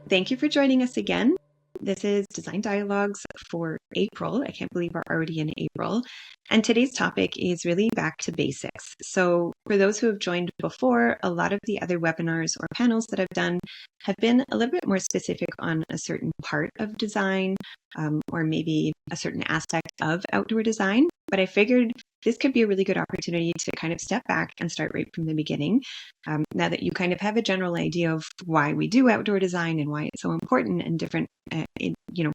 Thank you for joining us again. This is Design Dialogues for April. I can't believe we're already in April. And today's topic is really back to basics. So for those who have joined before, a lot of the other webinars or panels that I've done have been a little bit more specific on a certain part of design, or maybe a certain aspect of outdoor design. But I figured this could be a really good opportunity to kind of step back and start right from the beginning. Now that you kind of have a general idea of why we do outdoor design and why it's so important and different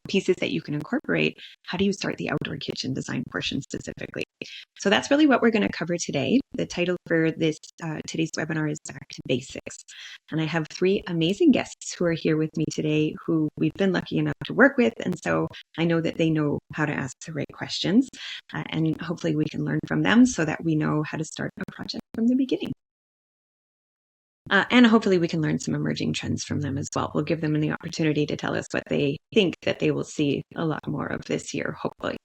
pieces that you can incorporate, how do you start the outdoor kitchen design portion specifically? So that's really what we're going to cover today. The title for this today's webinar is Back to Basics. And I have three amazing guests who are here with me today who we've been lucky enough to work with. And so I know that they know how to ask the right questions. And hopefully we can learn from them so that we know how to start a project from the beginning. And hopefully we can learn some emerging trends from them as well. We'll give them the opportunity to tell us what they think that they will see a lot more of this year, hopefully.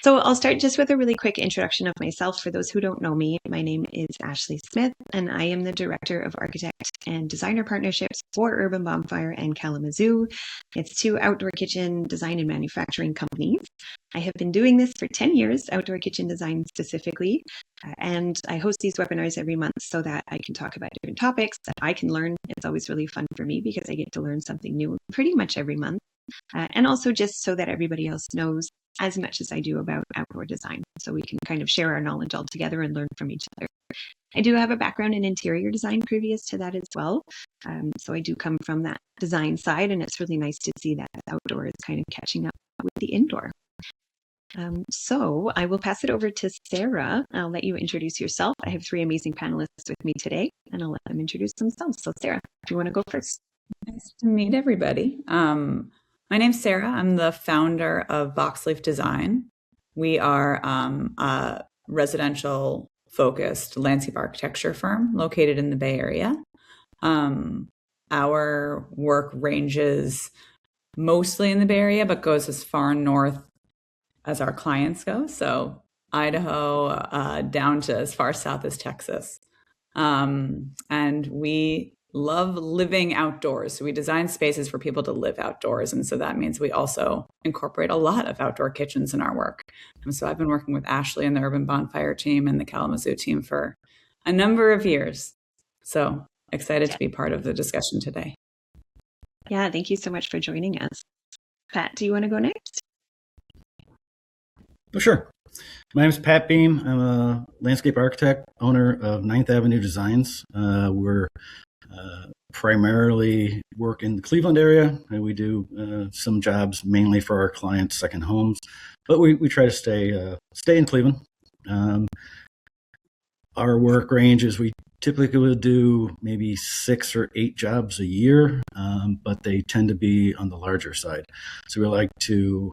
So I'll start just with a really quick introduction of myself. For those who don't know me, my name is Ashley Smith, and I am the Director of Architect and Designer Partnerships for Urban Bonfire and Kalamazoo. It's two outdoor kitchen design and manufacturing companies. I have been doing this for 10 years, outdoor kitchen design specifically, and I host these webinars every month so that I can talk about different topics that I can learn. It's always really fun for me because I get to learn something new pretty much every month, and also just so that everybody else knows as much as I do about outdoor design, so we can kind of share our knowledge all together and learn from each other. I do have a background in interior design previous to that as well, so I do come from that design side, and it's really nice to see that outdoor is kind of catching up with the indoor. So I will pass it over to Sarah. I'll let you introduce yourself. I have three amazing panelists with me today, and I'll let them introduce themselves. So Sarah, do you want to go first? Nice to meet everybody. My name's Sarah. I'm the founder of Boxleaf Design. We are a residential-focused landscape architecture firm located in the Bay Area. Our work ranges mostly in the Bay Area, but goes as far north as our clients go. So Idaho down to as far south as Texas. And we love living outdoors. So we design spaces for people to live outdoors. And so that means we also incorporate a lot of outdoor kitchens in our work. And so I've been working with Ashley and the Urban Bonfire team and the Kalamazoo team for a number of years. So excited to be part of the discussion today. Yeah, thank you so much for joining us. Pat, do you want to go next? Oh, sure. My name is Pat Beam. I'm a landscape architect, owner of 9th Avenue Designs. We're primarily work in the Cleveland area, and we do some jobs mainly for our clients' second homes, but we try to stay in Cleveland. Our work ranges, we typically will do maybe 6 or 8 jobs a year, but they tend to be on the larger side. So we like to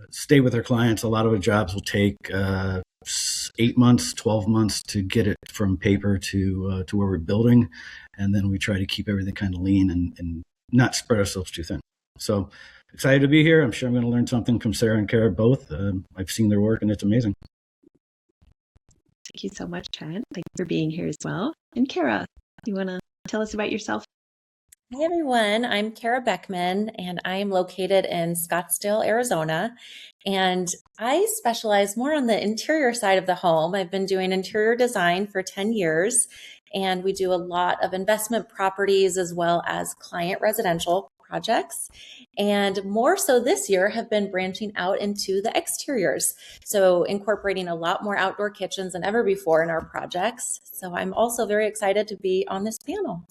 stay with our clients. A lot of the jobs will take 8 months, 12 months to get it from paper to where we're building. And then we try to keep everything kind of lean and not spread ourselves too thin. So excited to be here. I'm sure I'm going to learn something from Sarah and Kara both. I've seen their work and it's amazing. Thank you so much, Pat. Thank you for being here as well. And Kara, do you want to tell us about yourself? Hi, everyone. I'm Kara Beckmann, and I am located in Scottsdale, Arizona. And I specialize more on the interior side of the home. I've been doing interior design for 10 years, and we do a lot of investment properties as well as client residential projects. And more so this year have been branching out into the exteriors. So incorporating a lot more outdoor kitchens than ever before in our projects. So I'm also very excited to be on this panel.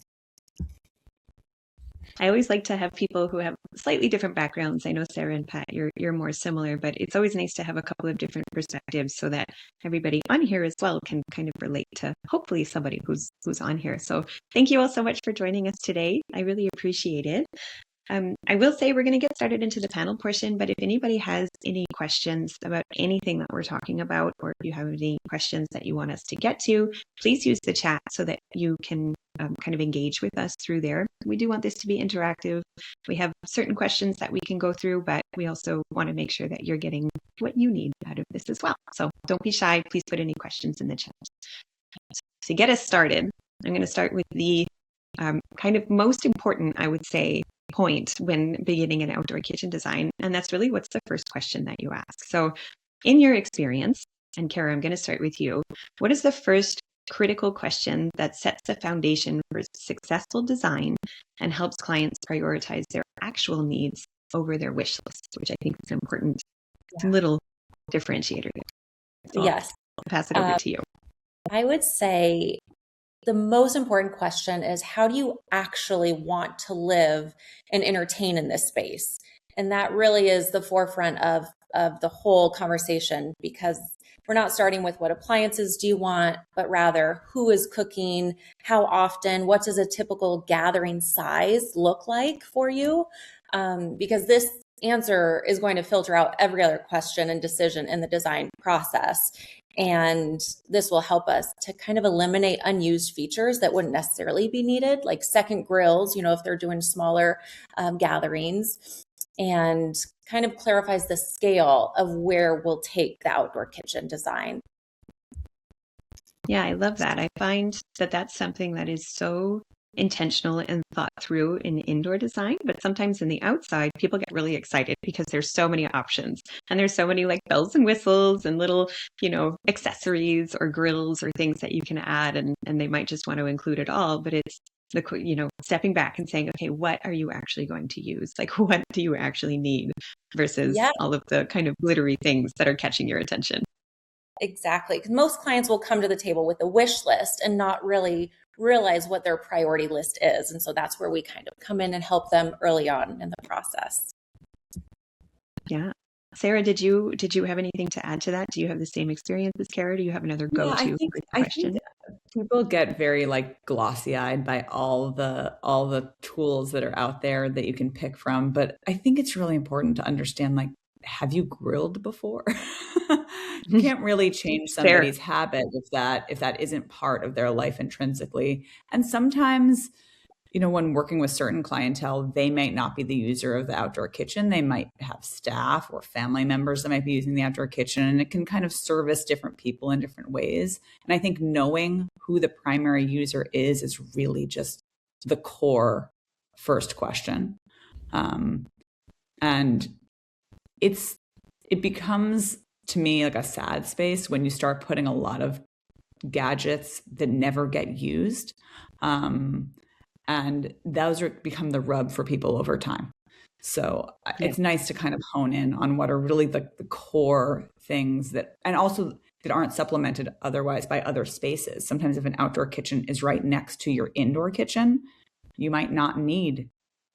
I always like to have people who have slightly different backgrounds. I know Sarah and Pat, you're more similar, but it's always nice to have a couple of different perspectives so that everybody on here as well can kind of relate to hopefully somebody who's on here. So thank you all so much for joining us today. I really appreciate it. I will say we're going to get started into the panel portion, but if anybody has any questions about anything that we're talking about, or if you have any questions that you want us to get to, please use the chat so that you can kind of engage with us through there. We do want this to be interactive. We have certain questions that we can go through, but we also want to make sure that you're getting what you need out of this as well. So don't be shy. Please put any questions in the chat. To get us started, I'm going to start with the kind of most important, I would say, point when beginning an outdoor kitchen design. And that's really, what's the first question that you ask? So in your experience, and Kara, I'm going to start with you. What is the first critical question that sets the foundation for successful design and helps clients prioritize their actual needs over their wish list, which I think is an important little differentiator there. So Yes. I'll pass it over to you. I would say the most important question is, how do you actually want to live and entertain in this space? And that really is the forefront of the whole conversation, because we're not starting with what appliances do you want, but rather who is cooking, how often, what does a typical gathering size look like for you? Because this answer is going to filter out every other question and decision in the design process. And this will help us to kind of eliminate unused features that wouldn't necessarily be needed, like second grills, if they're doing smaller gatherings, and kind of clarifies the scale of where we'll take the outdoor kitchen design. Yeah, I love that. I find that that's something that is so intentional and thought through in indoor design, but sometimes in the outside, people get really excited because there's so many options, and there's so many like bells and whistles and little, accessories or grills or things that you can add, and they might just want to include it all, but it's stepping back and saying, okay, what are you actually going to use? Like, what do you actually need versus all of the kind of glittery things that are catching your attention? Exactly. Because most clients will come to the table with a wish list and not really realize what their priority list is. And so that's where we kind of come in and help them early on in the process. Yeah. Sarah, did you have anything to add to that? Do you have the same experience as Kara? Do you have another go-to question? I think people get very glossy-eyed by all the tools that are out there that you can pick from. But I think it's really important to understand, have you grilled before? You can't really change somebody's habit if that isn't part of their life intrinsically. And sometimes, when working with certain clientele, they might not be the user of the outdoor kitchen. They might have staff or family members that might be using the outdoor kitchen, and it can kind of service different people in different ways. And I think knowing who the primary user is really just the core first question. And it becomes, to me, like a sad space when you start putting a lot of gadgets that never get used. And those become the rub for people over time. So it's nice to kind of hone in on what are really the core things that aren't supplemented otherwise by other spaces. Sometimes if an outdoor kitchen is right next to your indoor kitchen, you might not need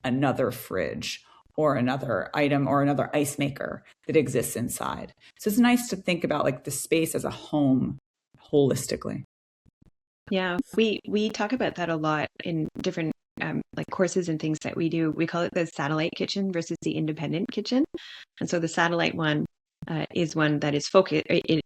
another fridge or another item or another ice maker that exists inside. So it's nice to think about the space as a home holistically. Yeah, we talk about that a lot in different courses and things that we do. We call it the satellite kitchen versus the independent kitchen. And so the satellite one is one that is focused. It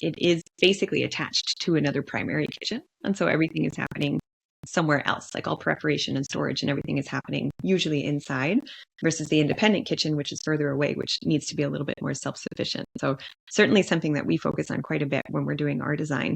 is basically attached to another primary kitchen, and so everything is happening somewhere else, like all preparation and storage and everything is happening usually inside, versus the independent kitchen, which is further away, which needs to be a little bit more self-sufficient. So certainly something that we focus on quite a bit when we're doing our design.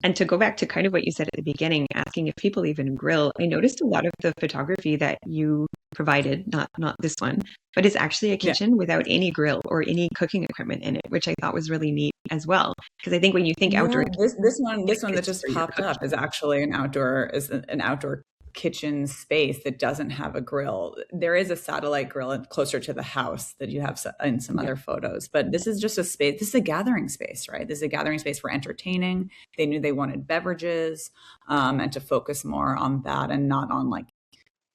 And to go back to kind of what you said at the beginning, asking if people even grill, I noticed a lot of the photography that you provided, not this one, but is actually a kitchen without any grill or any cooking equipment in it, which I thought was really neat as well. Because I think when you think outdoor, this one that just popped up is actually an outdoor kitchen space that doesn't have a grill. There is a satellite grill closer to the house that you have in some other photos, but this is just a space. This is a gathering space, right? This is a gathering space for entertaining. They knew they wanted beverages and to focus more on that and not on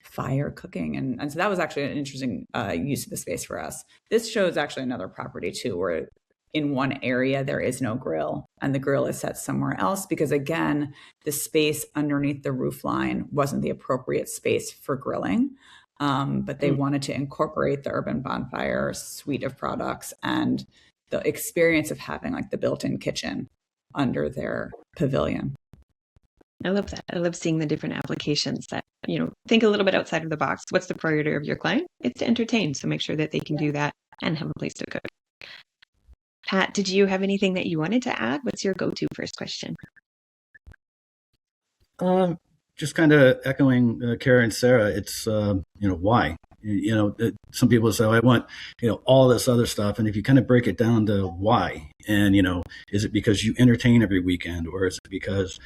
fire cooking. And so that was actually an interesting use of the space for us. This shows actually another property too, where in one area there is no grill and the grill is set somewhere else because, again, the space underneath the roof line wasn't the appropriate space for grilling, but they wanted to incorporate the Urban Bonfire suite of products and the experience of having the built-in kitchen under their pavilion. I love that. I love seeing the different applications that, think a little bit outside of the box. What's the priority of your client? It's to entertain. So make sure that they can do that and have a place to cook. Pat, did you have anything that you wanted to add? What's your go-to first question? just kind of echoing Kara and Sarah, it's, why? Some people say, oh, I want, all this other stuff. And if you kind of break it down to why, and, is it because you entertain every weekend, or is it because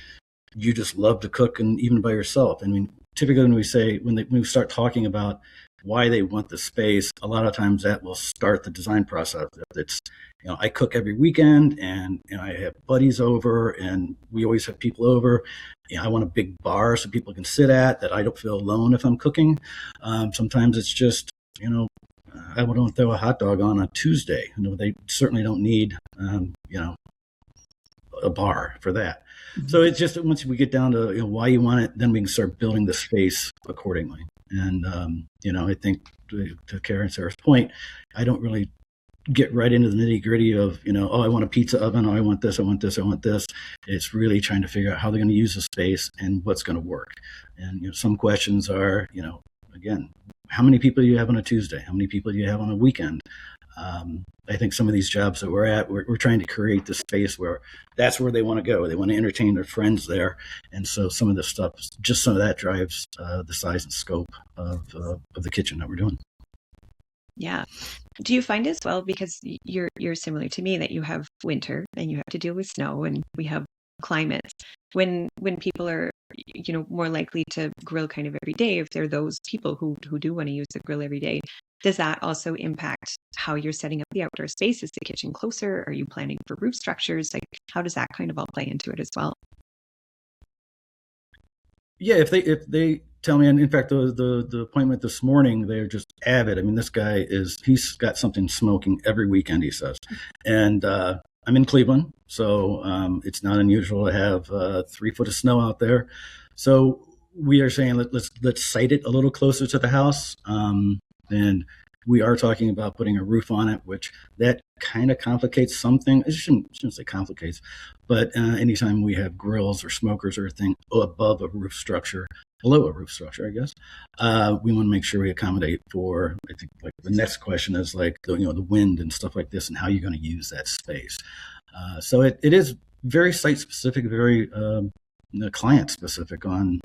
you just love to cook and even by yourself? I mean, typically when we start talking about why they want the space, a lot of times that will start the design process. It's, I cook every weekend, and I have buddies over, and we always have people over. I want a big bar so people can sit at, that I don't feel alone if I'm cooking. Sometimes it's just, I want to throw a hot dog on Tuesday. They certainly don't need, a bar for that. So it's just, once we get down to why you want it, then we can start building the space accordingly. And I think to Karen and Sarah's point, I don't really get right into the nitty gritty of oh, I want a pizza oven, oh, I want this, I want this, I want this. It's really trying to figure out how they're going to use the space and what's going to work. And some questions are again, how many people do you have on a Tuesday? How many people do you have on a weekend? I think some of these jobs that we're at, we're trying to create this space where that's where they want to go. They want to entertain their friends there. And so some of this stuff, just some of that drives the size and scope of the kitchen that we're doing. Yeah. Do you find as well, because you're similar to me, that you have winter and you have to deal with snow, and we have climates, when people are more likely to grill kind of every day, if they're those people who do want to use the grill every day, does that also impact how you're setting up the outdoor space? Is the kitchen closer? Are you planning for roof structures? Like, how does that kind of all play into it as well? Yeah, if they tell me, and in fact, the appointment this morning, they're just avid. I mean, this guy he's got something smoking every weekend, he says. And I'm in Cleveland, so it's not unusual to have 3 foot of snow out there. So we are saying let's site it a little closer to the house. And we are talking about putting a roof on it, which that kind of complicates something. I shouldn't say complicates, but anytime we have grills or smokers or a thing above a roof structure, below a roof structure, I guess, we want to make sure we accommodate for, I think, like the next question is like, the wind and stuff like this, and how you're going to use that space. So it is very site specific, very client specific on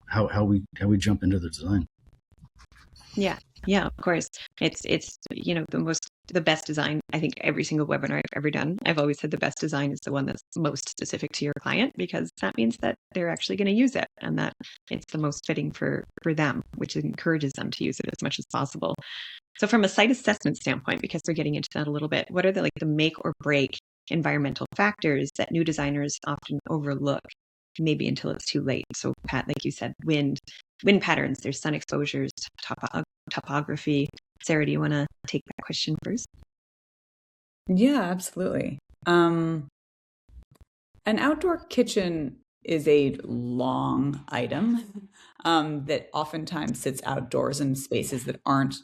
how we jump into the design. Yeah, of course. It's the best design. I think every single webinar I've ever done, I've always said the best design is the one that's most specific to your client, because that means that they're actually going to use it, and that it's the most fitting for them, which encourages them to use it as much as possible. So from a site assessment standpoint, because we're getting into that a little bit, what are the make or break environmental factors that new designers often overlook, maybe until it's too late? So Pat, like you said, wind patterns, there's sun exposures, topography. Sarah, do you want to take that question first? Yeah, absolutely. An outdoor kitchen is a long item that oftentimes sits outdoors in spaces that aren't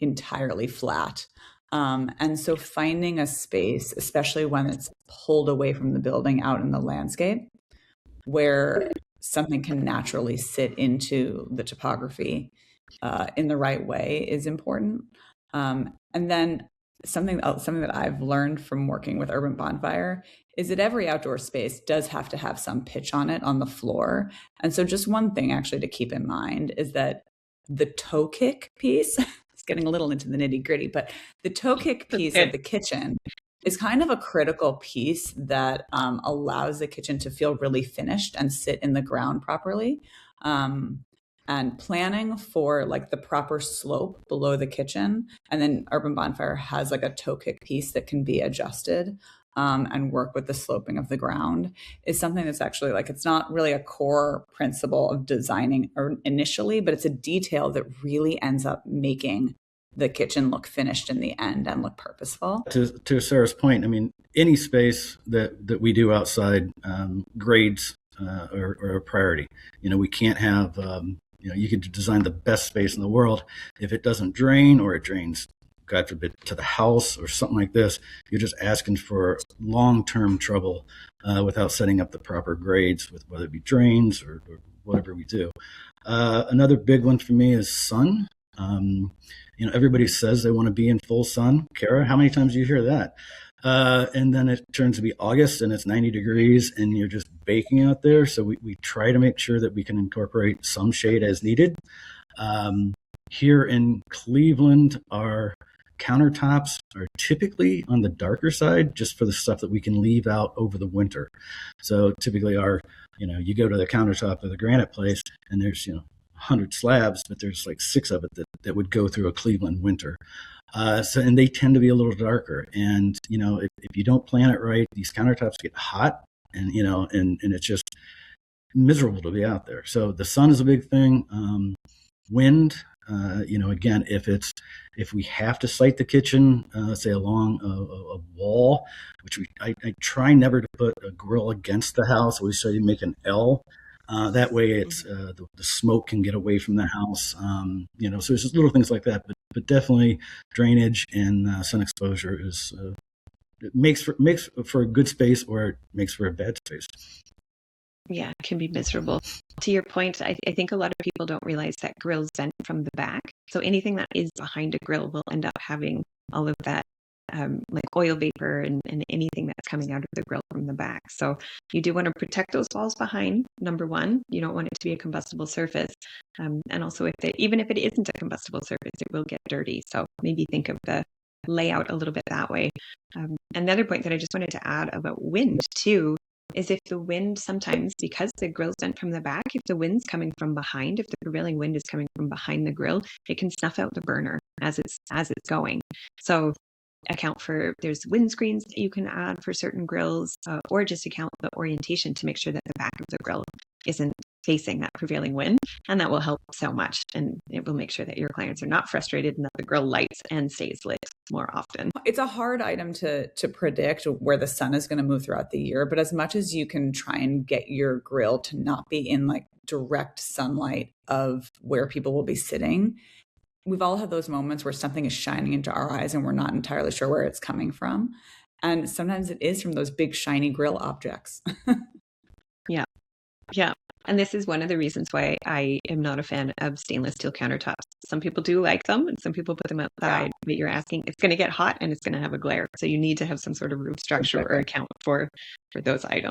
entirely flat. And so finding a space, especially when it's pulled away from the building out in the landscape, where something can naturally sit into the topography in the right way, is important. And then something that I've learned from working with Urban Bonfire is that every outdoor space does have to have some pitch on it on the floor. And so just one thing actually to keep in mind is that the toe kick piece, it's getting a little into the nitty gritty, but the toe kick piece of the kitchen is kind of a critical piece that allows the kitchen to feel really finished and sit in the ground properly. And planning for like the proper slope below the kitchen. And then Urban Bonfire has like a toe kick piece that can be adjusted and work with the sloping of the ground, is something that's actually like, it's not really a core principle of designing or initially, but it's a detail that really ends up making the kitchen look finished in the end and look purposeful. To Sarah's point, I mean, any space that we do outside, grades are a priority. We can't have, you could design the best space in the world. If it doesn't drain, or it drains, God forbid, to the house or something like this, you're just asking for long-term trouble without setting up the proper grades, with whether it be drains or whatever we do. Another big one for me is sun. Everybody says they want to be in full sun. Kara, how many times do you hear that? And then it turns to be August and it's 90 degrees and you're just baking out there. So we try to make sure that we can incorporate some shade as needed. Here in Cleveland, our countertops are typically on the darker side just for the stuff that we can leave out over the winter. So typically you go to the countertop of the granite place and there's, 100 slabs, but there's like 6 of it that would go through a Cleveland winter. And they tend to be a little darker. And, if you don't plan it right, these countertops get hot and it's just miserable to be out there. So the sun is a big thing. Wind, again, if we have to site the kitchen, say along a wall, which I try never to put a grill against the house. We say make an L. That way it's the smoke can get away from the house. So there's just little things like that, but definitely drainage and sun exposure it makes for a good space or it makes for a bad space. Yeah, it can be miserable. To your point, I think a lot of people don't realize that grills vent from the back. So anything that is behind a grill will end up having all of that like oil vapor and anything that's coming out of the grill from the back. So you do want to protect those walls behind, number one. You don't want it to be a combustible surface. And also even if it isn't a combustible surface, it will get dirty. So maybe think of the layout a little bit that way. Another point that I just wanted to add about wind too is if the wind sometimes, because the grill's vent from the back, if the wind's coming from behind, if the prevailing wind is coming from behind the grill, it can snuff out the burner as it's going. So account for, there's windscreens that you can add for certain grills, or just account the orientation to make sure that the back of the grill isn't facing that prevailing wind, and that will help so much, and it will make sure that your clients are not frustrated and that the grill lights and stays lit more often. It's a hard item to predict where the sun is going to move throughout the year, but as much as you can try and get your grill to not be in like direct sunlight of where people will be sitting, we've all had those moments where something is shining into our eyes and we're not entirely sure where it's coming from, and sometimes it is from those big shiny grill objects. Yeah. And this is one of the reasons why I am not a fan of stainless steel countertops. Some people do like them and some people put them outside, but you're asking, it's going to get hot and it's going to have a glare. So you need to have some sort of roof structure or account for those pat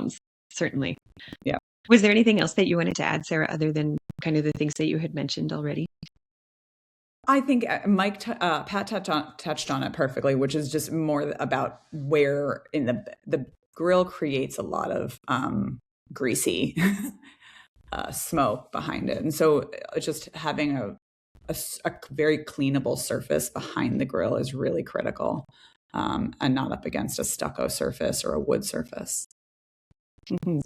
certainly. Yeah. Was there anything else that you wanted to add, Sarah, other than kind of the things that you had mentioned already? I think Pat touched on it perfectly, which is just more about where in the grill creates a lot of greasy smoke behind it. And so just having a very cleanable surface behind the grill is really critical, and not up against a stucco surface or a wood surface. Mm-hmm.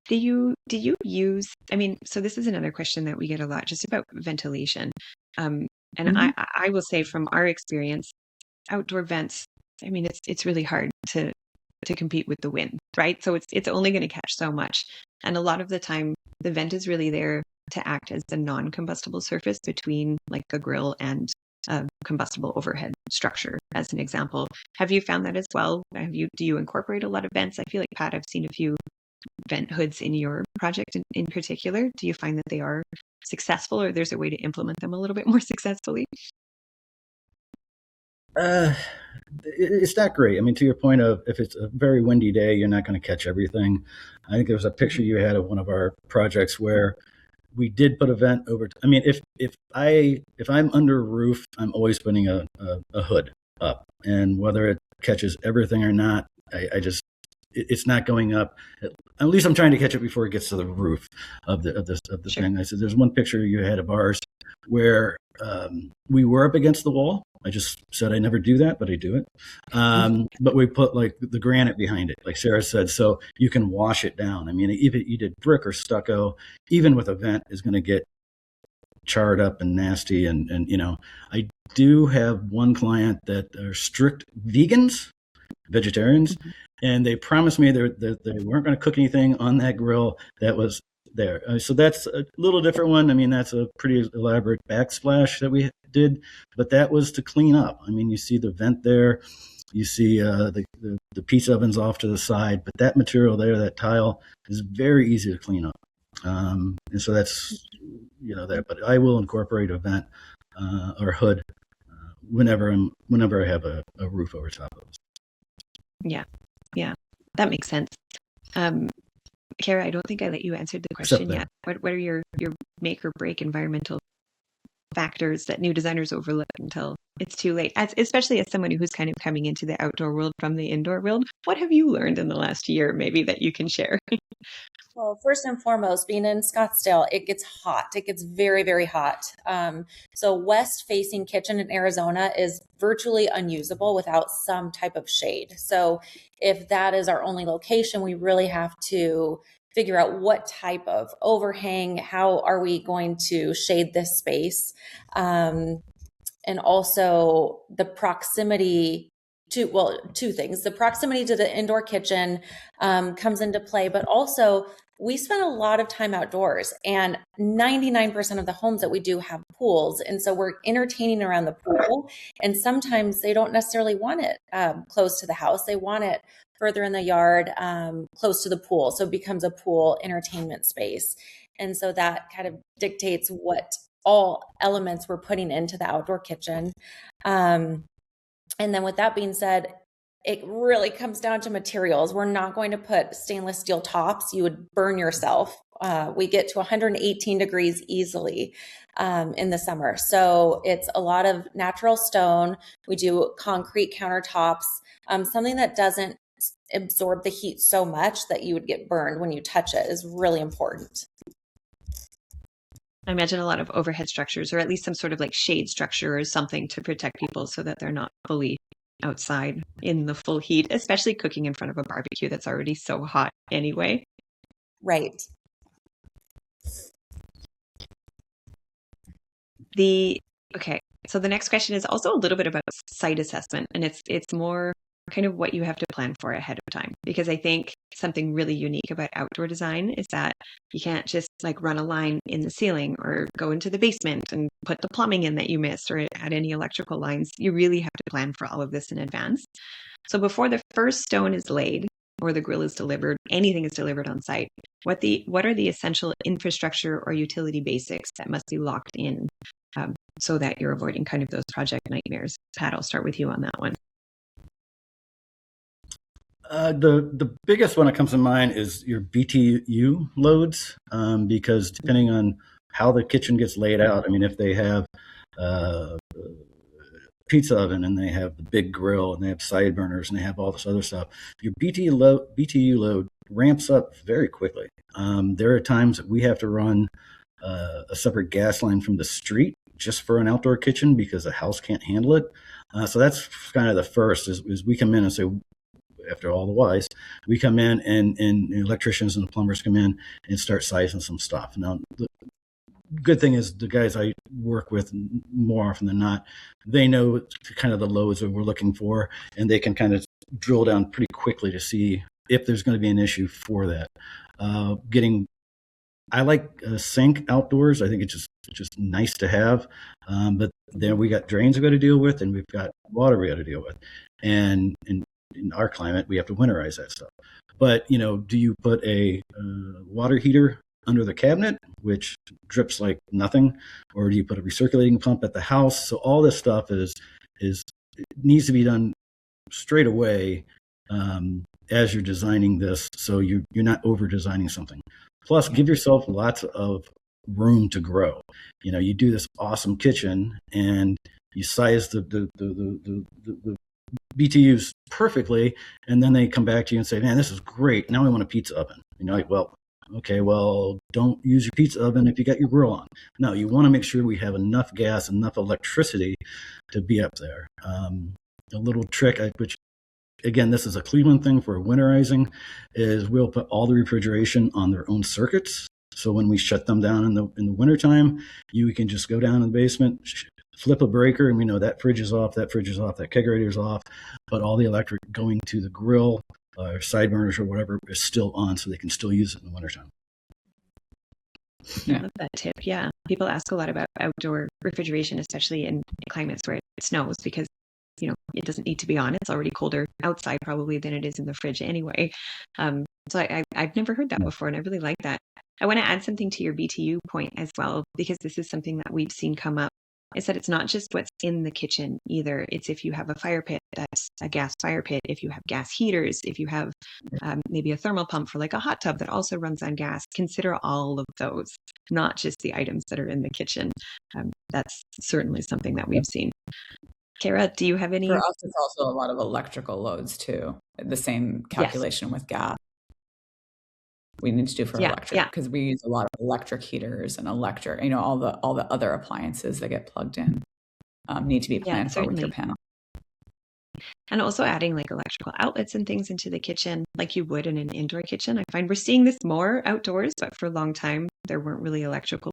Do you use, so this is another question that we get a lot, just about ventilation. And I will say from our experience, outdoor vents, it's really hard to compete with the wind, right? So it's only going to catch so much. And a lot of the time, the vent is really there to act as the non-combustible surface between like a grill and a combustible overhead structure, as an example. Have you found that as well? Do you incorporate a lot of vents? I feel like, Pat, I've seen a few vent hoods in your project in particular. Do you find that they are successful, or there's a way to implement them a little bit more successfully? It's not great. To your point of, if it's a very windy day, you're not going to catch everything. I think there was a picture you had of one of our projects where we did put a vent over. If I'm under a roof, I'm always putting a hood up, and whether it catches everything or not, it's not going up. At least I'm trying to catch it before it gets to the roof of the Sure. thing. I said, there's one picture you had of ours where we were up against the wall. I just said I never do that, but I do it. But we put like the granite behind it, like Sarah said, so you can wash it down. Even you did brick or stucco, even with a vent, is going to get charred up and nasty. And I do have one client that are strict vegetarians, and they promised me they weren't going to cook anything on that grill that was there. So that's a little different one. That's a pretty elaborate backsplash that we did, but that was to clean up. You see the vent there, you see the pizza ovens off to the side, but that material there, that tile, is very easy to clean up. And so that's, that, but I will incorporate a vent or hood whenever I have a roof over top of us. Yeah. Yeah. That makes sense. Kara, I don't think I let you answer the Except question that. yet. What are your make or break environmental factors that new designers overlook until it's too late? Especially as someone who's kind of coming into the outdoor world from the indoor world, what have you learned in the last year, maybe, that you can share? Well, first and foremost, being in Scottsdale, it gets hot. It gets very, very hot. So west facing kitchen in Arizona is virtually unusable without some type of shade. So if that is our only location, we really have to figure out what type of overhang, how are we going to shade this space? And also the proximity to, well, two things. The proximity to the indoor kitchen comes into play, but also we spend a lot of time outdoors, and 99% of the homes that we do have pools. And so we're entertaining around the pool. And sometimes they don't necessarily want it close to the house. They want it further in the yard, close to the pool. So it becomes a pool entertainment space. And so that kind of dictates what all elements we're putting into the outdoor kitchen. And then with that being said, it really comes down to materials. We're not going to put stainless steel tops. You would burn yourself. We get to 118 degrees easily in the summer. So it's a lot of natural stone. We do concrete countertops, something that doesn't absorb the heat so much that you would get burned when you touch it is really important. I imagine a lot of overhead structures, or at least some sort of like shade structure or something to protect people so that they're not fully outside in the full heat, especially cooking in front of a barbecue that's already so hot anyway. Right. Okay, so the next question is also a little bit about site assessment, and it's more kind of what you have to plan for ahead of time, because I think something really unique about outdoor design is that you can't just like run a line in the ceiling or go into the basement and put the plumbing in that you missed or add any electrical lines. You really have to plan for all of this in advance. So before the first stone is laid or the grill is delivered, anything is delivered on site, what are the essential infrastructure or utility basics that must be locked in so that you're avoiding kind of those project nightmares? Pat, I'll start with you on that one. The biggest one that comes to mind is your BTU loads, because depending on how the kitchen gets laid out, I mean, if they have pizza oven and they have the big grill and they have side burners and they have all this other stuff, your BTU load ramps up very quickly. There are times that we have to run a separate gas line from the street just for an outdoor kitchen because the house can't handle it. So that's kind of the first is we come in and say, after all the whys, we come in and the electricians and the plumbers come in and start sizing some stuff. Now, the good thing is the guys I work with more often than not, they know kind of the loads that we're looking for, and they can kind of drill down pretty quickly to see if there's going to be an issue for that. I like a sink outdoors. I think it's just nice to have. But then we got drains we got to deal with, and we've got water we got to deal with. And in our climate, we have to winterize that stuff. But, do you put a water heater under the cabinet, which drips like nothing? Or do you put a recirculating pump at the house? So all this stuff it needs to be done straight away as you're designing this, so you're not over designing something. Plus, give yourself lots of room to grow. You do this awesome kitchen and you size the BTUs perfectly, and then they come back to you and say, "Man, this is great. Now I want a pizza oven." And you're like, "Well, okay, well, don't use your pizza oven if you got your grill on." No, you want to make sure we have enough gas, enough electricity to be up there. A little trick, which again, this is a Cleveland thing for winterizing, is we'll put all the refrigeration on their own circuits. So when we shut them down in the wintertime, you can just go down in the basement, flip a breaker, and we know that fridge is off, that kegerator is off, but all the electric going to the grill or side burners or whatever is still on, so they can still use it in the wintertime. I love that tip. Yeah. People ask a lot about outdoor refrigeration, especially in climates where it snows, because it doesn't need to be on. It's already colder outside probably than it is in the fridge anyway. So I've never heard that before, and I really like that. I want to add something to your BTU point as well, because this is something that we've seen come up is that it's not just what's in the kitchen either. It's if you have a fire pit, that's a gas fire pit. If you have gas heaters, if you have maybe a thermal pump for like a hot tub that also runs on gas, consider all of those, not just the items that are in the kitchen. That's certainly something that we've seen. Kara, do you have any? For us, it's also a lot of electrical loads too. The same calculation with gas. We need to do for electric because we use a lot of electric heaters and electric, all the other appliances that get plugged in need to be planned for with your panel. And also adding like electrical outlets and things into the kitchen like you would in an indoor kitchen. I find we're seeing this more outdoors, but for a long time, there weren't really electrical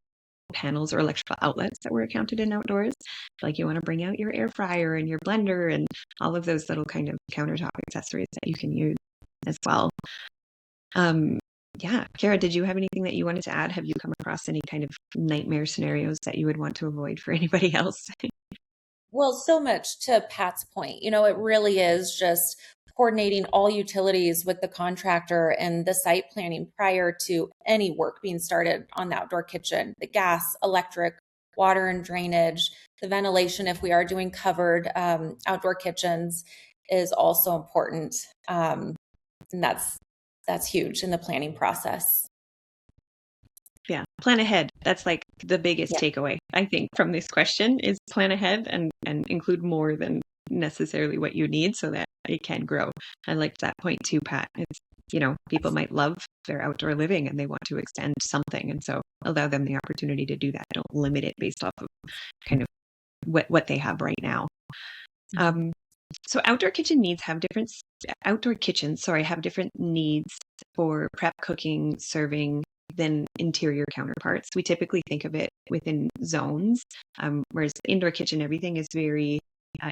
panels or electrical outlets that were accounted in outdoors. Like you want to bring out your air fryer and your blender and all of those little kind of countertop accessories that you can use as well. Kara, did you have anything that you wanted to add? Have you come across any kind of nightmare scenarios that you would want to avoid for anybody else? Well, so much to Pat's point. It really is just coordinating all utilities with the contractor and the site planning prior to any work being started on the outdoor kitchen. The gas, electric, water and drainage, the ventilation, if we are doing covered outdoor kitchens, is also important. And that's huge in the planning process. Yeah, plan ahead. That's like the biggest takeaway, I think, from this question is plan ahead and include more than necessarily what you need so that it can grow. I liked that point too, Pat. It's, people might love their outdoor living and they want to extend something. And so allow them the opportunity to do that. Don't limit it based off of kind of what they have right now. So outdoor kitchens have different needs for prep, cooking, serving than interior counterparts. We typically think of it within zones, whereas the indoor kitchen, everything is very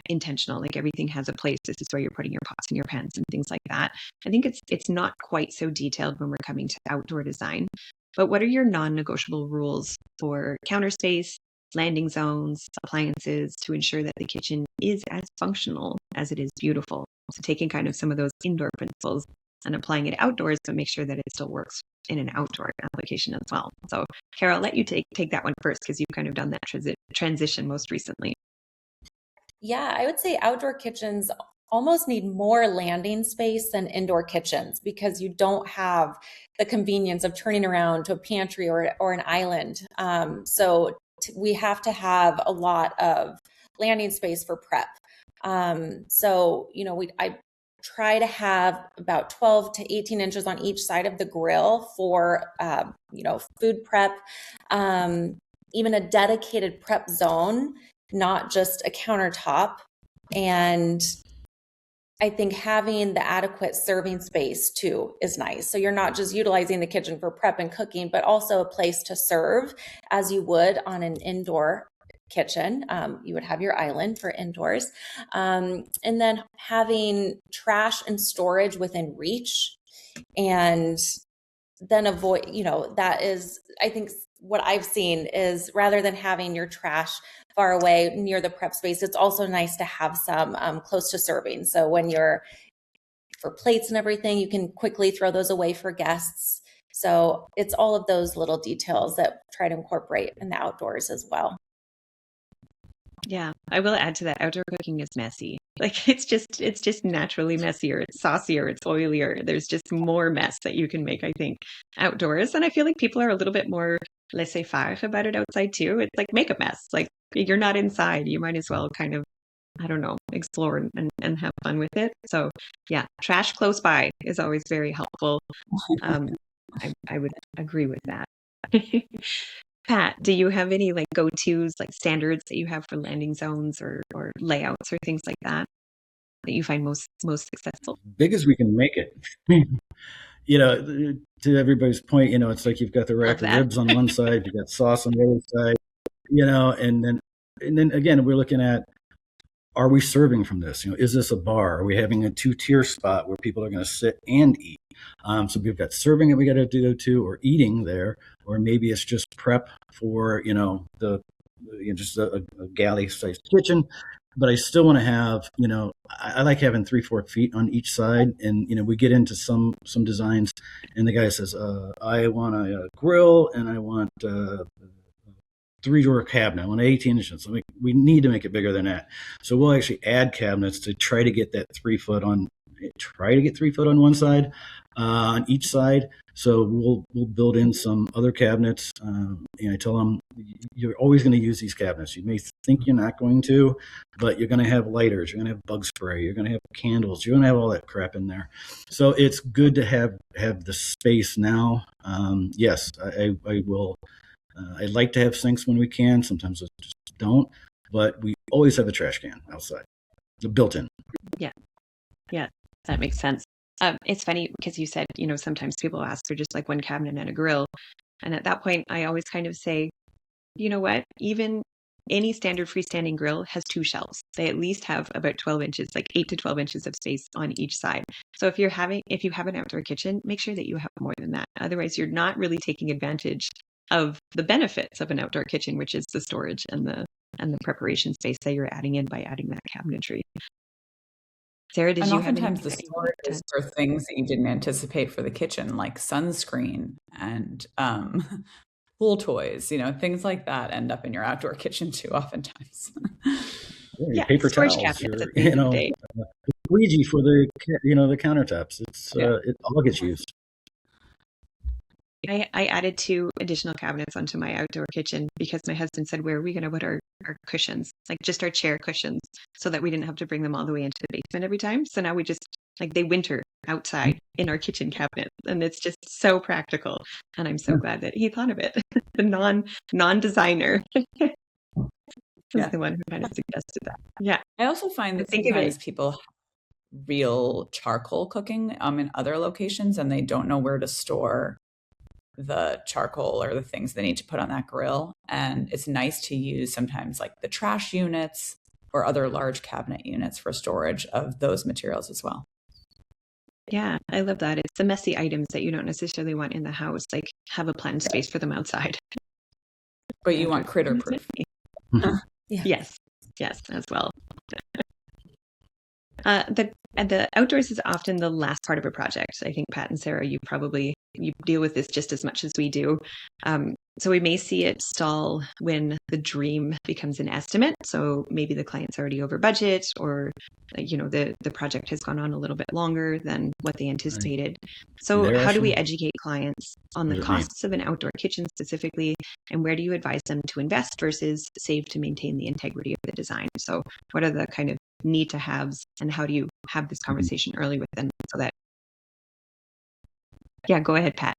intentional. Like everything has a place. This is where you're putting your pots and your pans and things like that. I think it's not quite so detailed when we're coming to outdoor design. But what are your non-negotiable rules for counter space, landing zones, appliances to ensure that the kitchen is as functional as it is beautiful? So taking kind of some of those indoor principles and applying it outdoors, but make sure that it still works in an outdoor application as well. So Carol, I'll let you take that one first because you've kind of done that transition most recently. Yeah, I would say outdoor kitchens almost need more landing space than indoor kitchens because you don't have the convenience of turning around to a pantry or an island. So we have to have a lot of landing space for prep. I try to have about 12 to 18 inches on each side of the grill for, food prep, even a dedicated prep zone, not just a countertop. And I think having the adequate serving space too is nice. So you're not just utilizing the kitchen for prep and cooking, but also a place to serve as you would on an indoor kitchen. You would have your island for indoors. And then having trash and storage within reach. And then avoid, that is, I think what I've seen is rather than having your trash far away near the prep space, it's also nice to have some close to serving. So when you're for plates and everything, you can quickly throw those away for guests. So it's all of those little details that try to incorporate in the outdoors as well. Yeah, I will add to that. Outdoor cooking is messy. Like it's just naturally messier. It's saucier. It's oilier. There's just more mess that you can make, I think, outdoors. And I feel like people are a little bit more laissez-faire about it outside too. It's like make a mess. Like you're not inside. You might as well kind of, I don't know, explore and have fun with it. So yeah, trash close by is always very helpful. I would agree with that. Pat, do you have any like go-tos, like standards that you have for landing zones or layouts or things like that you find most successful? Big as we can make it. To everybody's point, it's like you've got the rack of ribs on one side, you've got sauce on the other side, and then again, we're looking at, are we serving from this? Is this a bar? Are we having a 2-tier spot where people are going to sit and eat? So we've got serving that we got to go to, or eating there, or maybe it's just prep for just a galley-sized kitchen. But I still want to have I like having 3-4 feet on each side, and we get into some designs, and the guy says, I want a grill and I want 3-drawer cabinet. I want 18 inches. I'm like, we need to make it bigger than that. So we'll actually add cabinets to try to get that 3 foot on. Try to get 3 foot on one side, on each side. So we'll build in some other cabinets. And I tell them, you're always going to use these cabinets. You may think you're not going to, but you're going to have lighters, you're going to have bug spray, you're going to have candles, you're going to have all that crap in there. So it's good to have the space now. Yes, I will. I like to have sinks when we can. Sometimes I just don't, but we always have a trash can outside, built in. Yeah, that makes sense. It's funny because you said, sometimes people ask for just like one cabinet and a grill. And at that point, I always kind of say, you know what, even any standard freestanding grill has 2 shelves. They at least have about 12 inches, like 8 to 12 inches of space on each side. So if you have an outdoor kitchen, make sure that you have more than that. Otherwise, you're not really taking advantage of the benefits of an outdoor kitchen, which is the storage and the preparation space that you're adding in by adding that cabinetry. Sarah, did you have oftentimes the storage is for things that you didn't anticipate for the kitchen, like sunscreen and pool toys, things like that end up in your outdoor kitchen too, oftentimes. Yeah, paper towels, squeegee for the countertops. It all gets used. I added 2 additional cabinets onto my outdoor kitchen because my husband said, where are we going to put our cushions, like just our chair cushions, so that we didn't have to bring them all the way into the basement every time. So now we just, like, they winter outside in our kitchen cabinet, and it's just so practical. And I'm so glad that he thought of it. The non-designer is the one who kind of suggested that. Yeah. I also find that sometimes people have real charcoal cooking in other locations, and they don't know where to store the charcoal or the things they need to put on that grill. And it's nice to use sometimes like the trash units or other large cabinet units for storage of those materials as well. Yeah, I love that. It's the messy items that you don't necessarily want in the house, like have a planned space for them outside. But you want critter proof. Yes, as well. The outdoors is often the last part of a project. I think Pat and Sarah, you deal with this just as much as we do. So we may see it stall when the dream becomes an estimate. So maybe the client's already over budget, or the project has gone on a little bit longer than what they anticipated. So how do we educate clients on the costs of an outdoor kitchen specifically, and where do you advise them to invest versus save to maintain the integrity of the design? So what are the kind of need to haves, and how do you have this conversation early with them so that go ahead, Pat.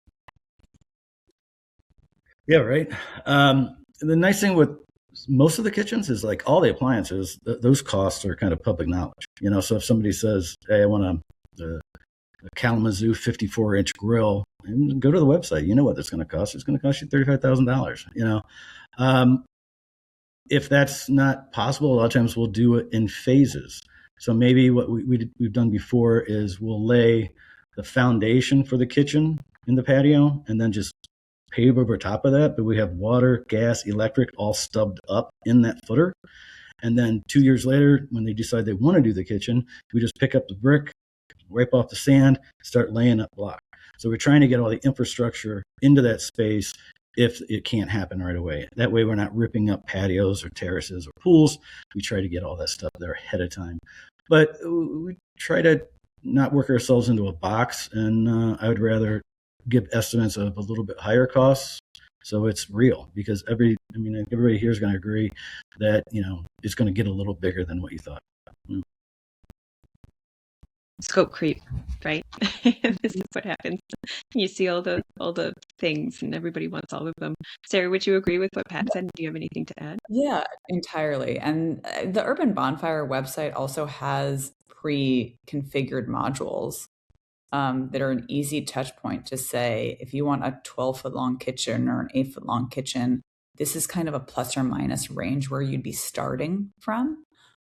Yeah, right. The nice thing with most of the kitchens is, like, all the appliances, those costs are kind of public knowledge. So if somebody says, hey, I want a Kalamazoo 54-inch grill, and go to the website, you know what it's going to cost. It's going to cost you $35,000. If that's not possible, a lot of times we'll do it in phases. So maybe what we've done before is we'll lay the foundation for the kitchen in the patio and then just pave over top of that. But we have water, gas, electric all stubbed up in that footer. And then 2 years later, when they decide they want to do the kitchen, we just pick up the brick, wipe off the sand, start laying up block. So we're trying to get all the infrastructure into that space if it can't happen right away. That way we're not ripping up patios or terraces or pools. We try to get all that stuff there ahead of time. But we try to not work ourselves into a box, and I would rather give estimates of a little bit higher costs so it's real, because everybody here is going to agree that it's going to get a little bigger than what you thought. Scope creep, right? This is what happens. You see all the things, and everybody wants all of them. Sarah, would you agree with what Pat said? Do you have anything to add? Yeah, entirely. And the Urban Bonfire website also has pre-configured modules that are an easy touch point to say, if you want a 12-foot long kitchen or an 8-foot long kitchen, this is kind of a plus or minus range where you'd be starting from.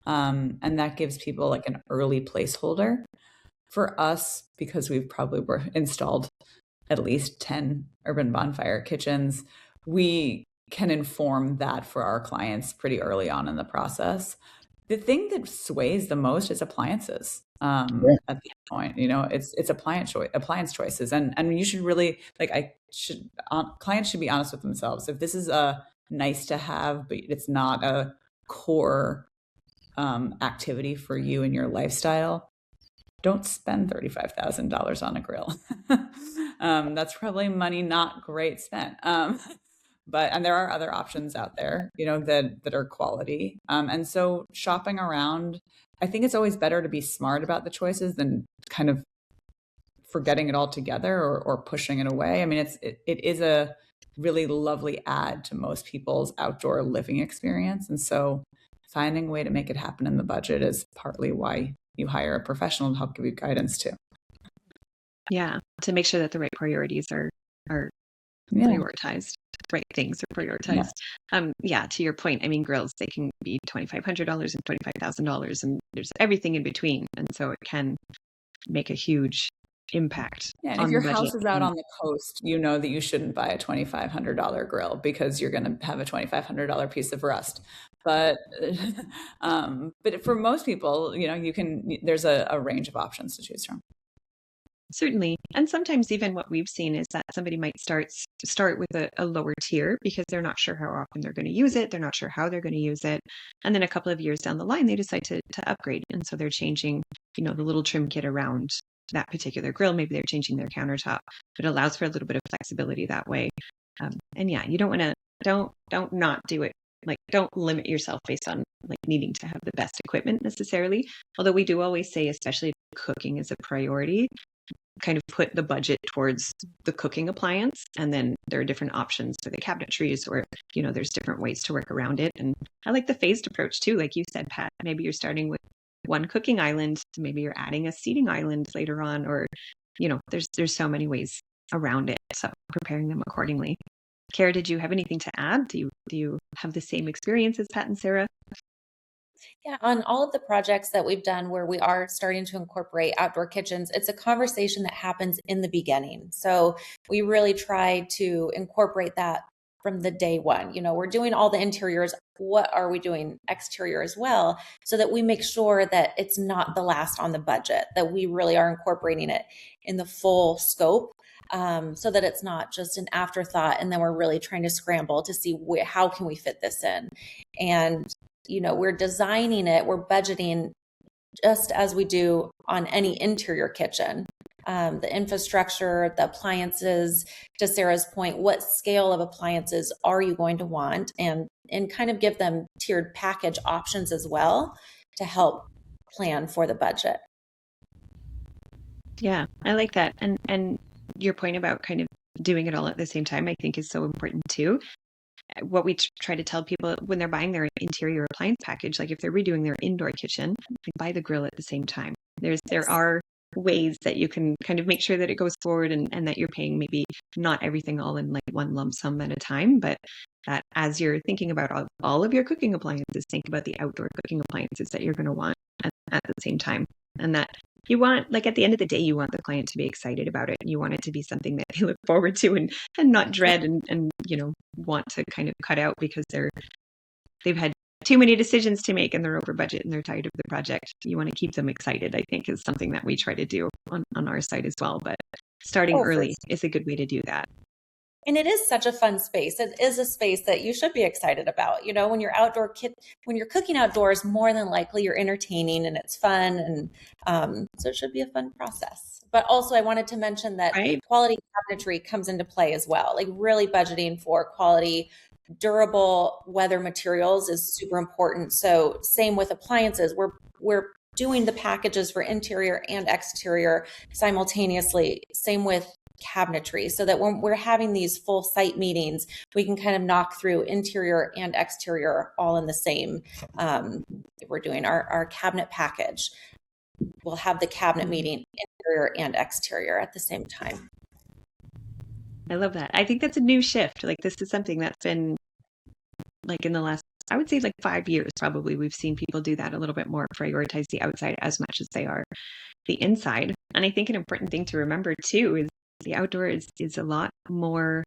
And that gives people like an early placeholder. For us, because we've probably installed at least 10 Urban Bonfire kitchens, we can inform that for our clients pretty early on in the process. The thing that sways the most is appliances. At this point, it's appliance choices, and you should really clients should be honest with themselves. If this is a nice to have, but it's not a core activity for you and your lifestyle, don't spend $35,000 on a grill. That's probably money not great spent. And there are other options out there, that are quality. And so shopping around, I think it's always better to be smart about the choices than kind of forgetting it all together or pushing it away. I mean, it is a really lovely add to most people's outdoor living experience. And so finding a way to make it happen in the budget is partly why you hire a professional to help give you guidance too. Yeah, to make sure that the right priorities are prioritized, right things are prioritized. To your point, I mean, grills, they can be $2,500 and $25,000, and there's everything in between, and so it can make a huge impact. Yeah, and if your house is out on the coast, you know that you shouldn't buy a $2,500 grill because you're going to have a $2,500 piece of rust. But for most people, there's a range of options to choose from. Certainly. And sometimes even what we've seen is that somebody might start with a lower tier because they're not sure how often they're going to use it. They're not sure how they're going to use it. And then a couple of years down the line, they decide to upgrade. And so they're changing, the little trim kit around that particular grill. Maybe they're changing their countertop. It allows for a little bit of flexibility that way. You don't want to, don't not do it. Like, don't limit yourself based on like needing to have the best equipment necessarily. Although we do always say, especially if cooking is a priority, kind of put the budget towards the cooking appliance, and then there are different options for the cabinetries, or there's different ways to work around it. And I like the phased approach too, like you said, Pat. Maybe you're starting with one cooking island, maybe you're adding a seating island later on, or there's so many ways around it. So preparing them accordingly. Kara, did you have anything to add? Do you have the same experience as Pat and Sarah? Yeah, on all of the projects that we've done where we are starting to incorporate outdoor kitchens, it's a conversation that happens in the beginning. So we really try to incorporate that from the day one. We're doing all the interiors. What are we doing exterior as well? So that we make sure that it's not the last on the budget, that we really are incorporating it in the full scope. So that it's not just an afterthought, and then we're really trying to scramble to see how can we fit this in. And we're designing it, we're budgeting just as we do on any interior kitchen. The infrastructure, the appliances, to Sarah's point, what scale of appliances are you going to want? And kind of give them tiered package options as well to help plan for the budget. Yeah, I like that. And your point about kind of doing it all at the same time, I think is so important too. What we try to tell people when they're buying their interior appliance package, like if they're redoing their indoor kitchen, buy the grill at the same time. There are ways that you can kind of make sure that it goes forward, and that you're paying maybe not everything all in like one lump sum at a time, but that as you're thinking about all of your cooking appliances, think about the outdoor cooking appliances that you're going to want at the same time. And that you want, like at the end of the day, you want the client to be excited about it. You want it to be something that they look forward to and not dread and want to kind of cut out because they've had too many decisions to make and they're over budget and they're tired of the project. You want to keep them excited, I think, is something that we try to do on our side as well. But starting early is a good way to do that. And it is such a fun space. It is a space that you should be excited about. When you're when you're cooking outdoors, more than likely you're entertaining and it's fun. And so it should be a fun process. But also I wanted to mention that quality cabinetry comes into play as well. Like really budgeting for quality, durable weather materials is super important. So same with appliances. We're doing the packages for interior and exterior simultaneously. Same with cabinetry, so that when we're having these full site meetings, we can kind of knock through interior and exterior all in the same. We're doing our cabinet package. We'll have the cabinet meeting interior and exterior at the same time. I love that. I think that's a new shift. Like this is something that's been like in the last, I would say like 5 years, probably we've seen people do that a little bit more, prioritize the outside as much as they are the inside. And I think an important thing to remember too is the outdoor is a lot more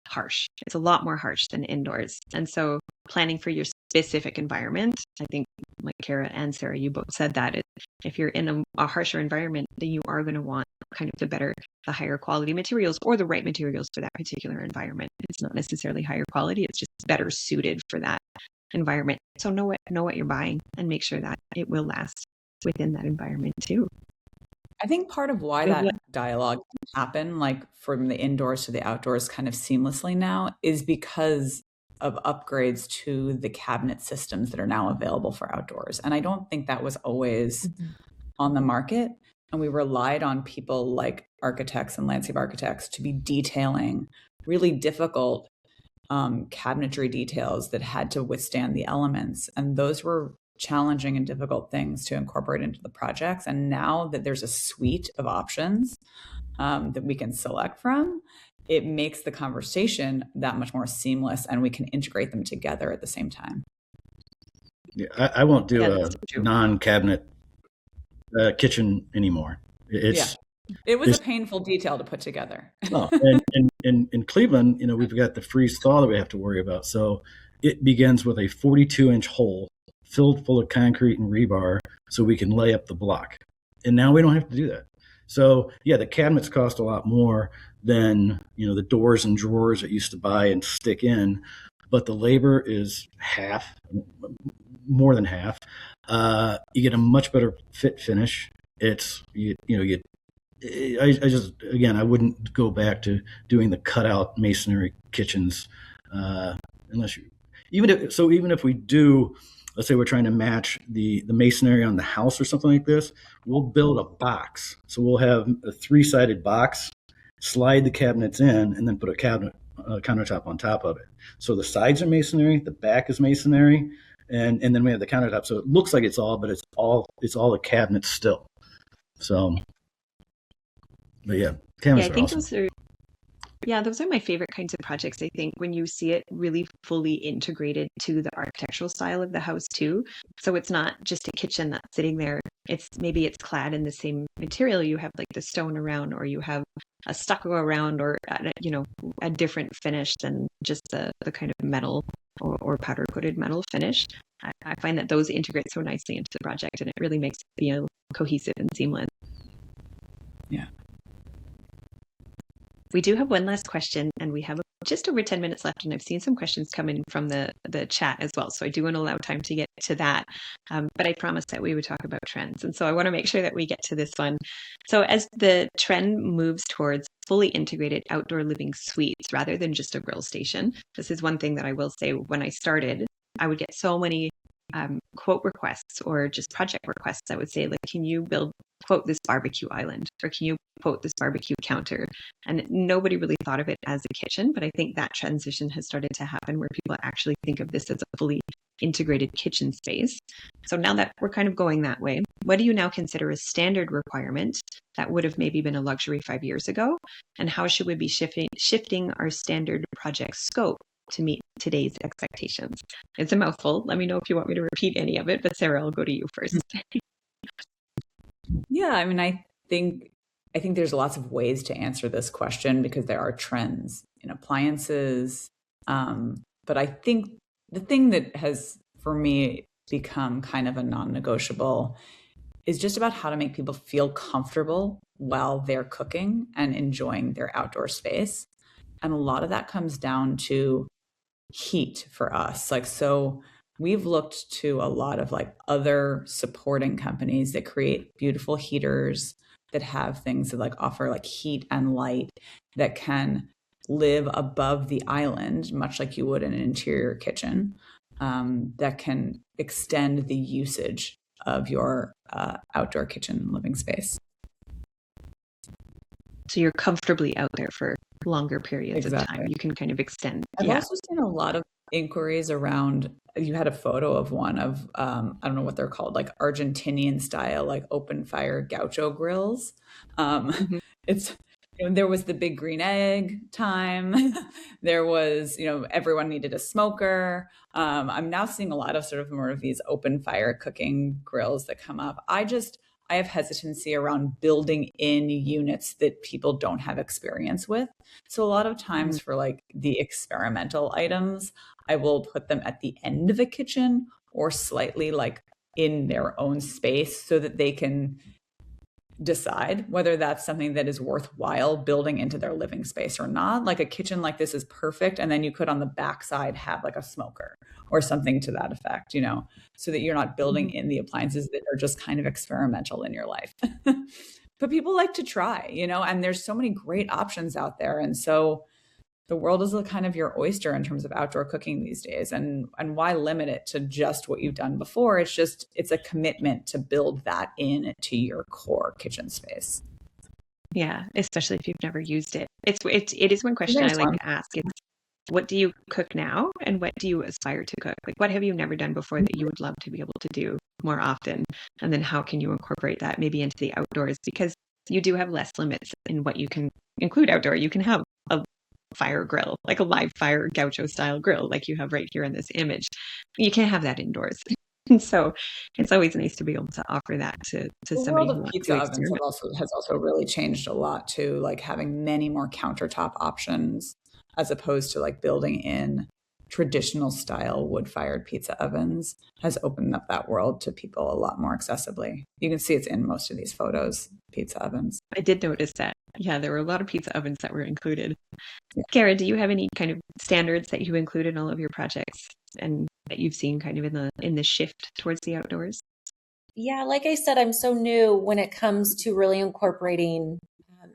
harsh. It's a lot more harsh than indoors. And so planning for your specific environment, I think like Kara and Sarah, you both said that if you're in a harsher environment, then you are going to want kind of the higher quality materials or the right materials for that particular environment. It's not necessarily higher quality. It's just better suited for that environment. So know what you're buying and make sure that it will last within that environment too. I think part of why that dialogue can happen, like from the indoors to the outdoors kind of seamlessly now, is because of upgrades to the cabinet systems that are now available for outdoors. And I don't think that was always on the market. And we relied on people like architects and landscape architects to be detailing really difficult cabinetry details that had to withstand the elements. And those were challenging and difficult things to incorporate into the projects. And now that there's a suite of options that we can select from, it makes the conversation that much more seamless, and we can integrate them together at the same time. Yeah, I won't do a non-cabinet kitchen anymore. It was a painful detail to put together. And in Cleveland, we've got the freeze thaw that we have to worry about. So it begins with a 42-inch hole filled full of concrete and rebar so we can lay up the block. And now we don't have to do that. So yeah, the cabinets cost a lot more than, the doors and drawers that used to buy and stick in, but the labor is more than half. You get a much better fit finish. It's, I wouldn't go back to doing the cutout masonry kitchens, even if we do, let's say we're trying to match the masonry on the house or something like this, we'll build a box. So we'll have a 3-sided box, slide the cabinets in, and then put a countertop on top of it. So the sides are masonry, the back is masonry, and then we have the countertop. So it looks like it's all, but it's all the cabinets still. So, but yeah, cabinets are awesome. Those are my favorite kinds of projects, I think, when you see it really fully integrated to the architectural style of the house too. So it's not just a kitchen that's sitting there. It's clad in the same material. You have like the stone around, or you have a stucco around, or, a different finish than just the kind of metal or powder coated metal finish. I find that those integrate so nicely into the project, and it really makes it feel cohesive and seamless. Yeah. We do have one last question, and we have just over 10 minutes left, and I've seen some questions come in from the chat as well. So I do want to allow time to get to that. But I promised that we would talk about trends. And so I want to make sure that we get to this one. So as the trend moves towards fully integrated outdoor living suites rather than just a grill station, this is one thing that I will say. When I started, I would get so many quote requests or just project requests. I would say, like, can you build, quote, this barbecue island, or can you quote this barbecue counter? And nobody really thought of it as a kitchen, but I think that transition has started to happen where people actually think of this as a fully integrated kitchen space. So now that we're kind of going that way, what do you now consider a standard requirement that would have maybe been a luxury 5 years ago? And how should we be shifting our standard project scope to meet today's expectations? It's a mouthful. Let me know if you want me to repeat any of it, but Sarah, I'll go to you first. Yeah, I mean, I think there's lots of ways to answer this question because there are trends in appliances. But I think the thing that has, for me, become kind of a non-negotiable is just about how to make people feel comfortable while they're cooking and enjoying their outdoor space. And a lot of that comes down to heat for us. So we've looked to a lot of other supporting companies that create beautiful heaters that have things that offer heat and light that can live above the island, much like you would in an interior kitchen, that can extend the usage of your outdoor kitchen living space. So you're comfortably out there for longer periods of time. You can kind of extend. I've also seen a lot of inquiries around, you had a photo of one of, I don't know what they're called, Argentinian style, open fire gaucho grills. It's, there was the big green egg time. There was, everyone needed a smoker. I'm now seeing a lot of sort of more of these open fire cooking grills that come up. I have hesitancy around building in units that people don't have experience with. So a lot of times for the experimental items, I will put them at the end of a kitchen or slightly in their own space so that they can decide whether that's something that is worthwhile building into their living space or not. Like a kitchen like this is perfect. And then you could on the backside have like a smoker or something to that effect, you know, so that you're not building in the appliances that are just kind of experimental in your life. But people like to try, you know, and there's so many great options out there. And so the world is kind of your oyster in terms of outdoor cooking these days. And why limit it to just what you've done before? It's a commitment to build that into your core kitchen space. Yeah, especially if you've never used it. It is one question I like to ask. It's, what do you cook now, and what do you aspire to cook? Like, what have you never done before that you would love to be able to do more often? And then how can you incorporate that maybe into the outdoors? Because you do have less limits in what you can include outdoor. You can have a fire grill, like a live fire gaucho style grill, like you have right here in this image. You can't have that indoors. And so it's always nice to be able to offer that to somebody who wants pizza to ovens experiment. has also really changed a lot too, like having many more countertop options as opposed to like building in traditional style wood-fired pizza ovens has opened up that world to people a lot more accessibly. You can see it's in most of these photos, pizza ovens. I did notice that. Yeah, there were a lot of pizza ovens that were included. Yeah. Kara, do you have any kind of standards that you include in all of your projects and that you've seen kind of in the shift towards the outdoors? Yeah, like I said, I'm so new when it comes to really incorporating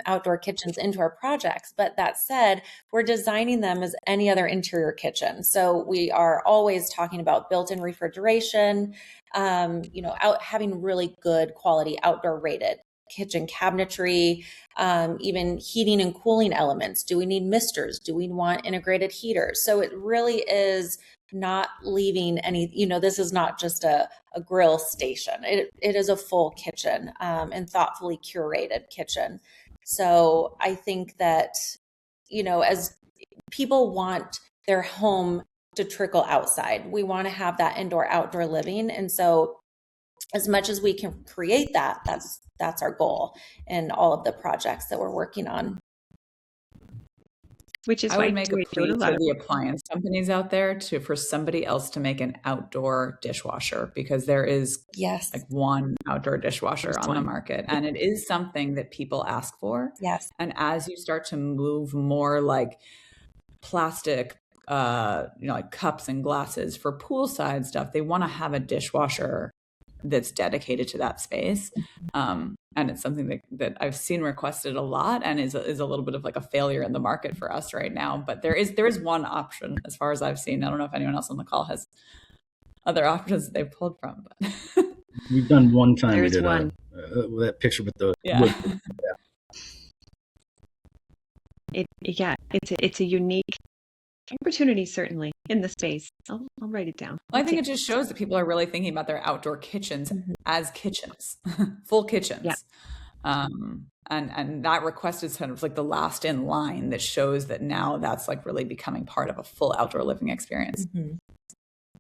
outdoor kitchens into our projects. But that said, we're designing them as any other interior kitchen. So we are always talking about built-in refrigeration, having really good quality outdoor rated kitchen cabinetry, even heating and cooling elements. Do we need misters? Do we want integrated heaters? So it really is not leaving any, this is not just a grill station. It is a full kitchen and thoughtfully curated kitchen. So I think that, as people want their home to trickle outside, we want to have that indoor outdoor living. And so as much as we can create that, that's our goal in all of the projects that we're working on. Which is I why would make a plea to the appliance companies out there for somebody else to make an outdoor dishwasher, because there is like one outdoor dishwasher on the market, and it is something that people ask for. Yes. And as you start to move more like plastic, like cups and glasses for poolside stuff, they want to have a dishwasher that's dedicated to that space. And it's something that I've seen requested a lot and is a little bit of like a failure in the market for us right now. But there is one option as far as I've seen. I don't know if anyone else on the call has other options that they've pulled from. But we've done one time. There's we did one. That picture with the wood. It's a unique opportunity, certainly, in the space. I'll write it down. Well, I think it just shows that people are really thinking about their outdoor kitchens as kitchens, full kitchens. Yeah. And that request is kind of like the last in line that shows that now that's like really becoming part of a full outdoor living experience. Mm-hmm.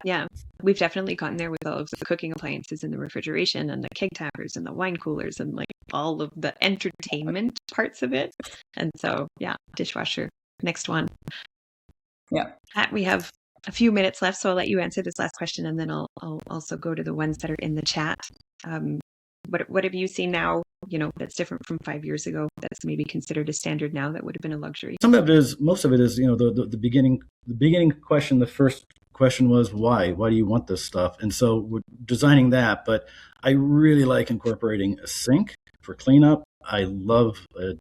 Yeah, we've definitely gotten there with all of the cooking appliances and the refrigeration and the keg tappers and the wine coolers and like all of the entertainment parts of it. And so, yeah, dishwasher, next one. Yeah. Pat, we have a few minutes left, so I'll let you answer this last question, and then I'll also go to the ones that are in the chat. What have you seen now, that's different from 5 years ago, that's maybe considered a standard now that would have been a luxury? Most of it is, the beginning question, the first question was why? Why do you want this stuff? And so we're designing that, but I really like incorporating a sink for cleanup. I love a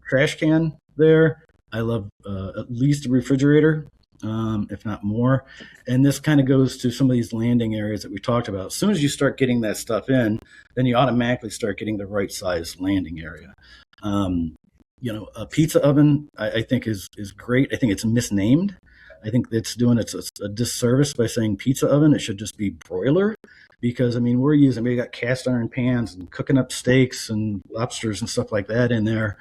trash can there. I love at least a refrigerator, if not more. And this kind of goes to some of these landing areas that we talked about. As soon as you start getting that stuff in, then you automatically start getting the right size landing area. A pizza oven, I think is great. I think it's misnamed. I think it's doing a disservice by saying pizza oven. It should just be broiler, because we got cast iron pans and cooking up steaks and lobsters and stuff like that in there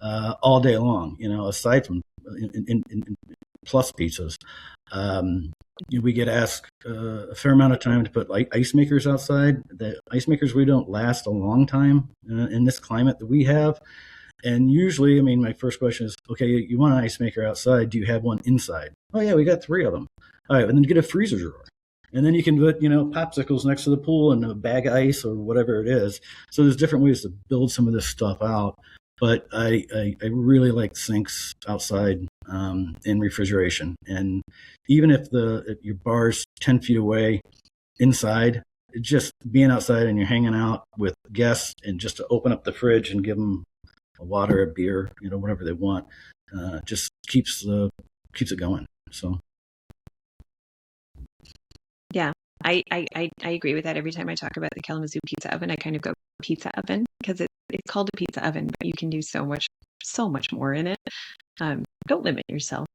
all day long, aside from in plus pizzas. We get asked a fair amount of time to put ice makers outside. The ice makers, we don't last a long time in this climate that we have. And usually, my first question is, okay, you want an ice maker outside. Do you have one inside? Oh, yeah, we got 3 of them. All right, and then get a freezer drawer. And then you can put, popsicles next to the pool and a bag of ice or whatever it is. So there's different ways to build some of this stuff out. But I really like sinks outside in refrigeration. And even if your bar's 10 feet away inside, just being outside and you're hanging out with guests and just to open up the fridge and give them a water, a beer, whatever they want, just keeps it going. So. Yeah, I agree with that. Every time I talk about the Kalamazoo pizza oven, I kind of go pizza oven because it's called a pizza oven, but you can do so much more in it. Don't limit yourself.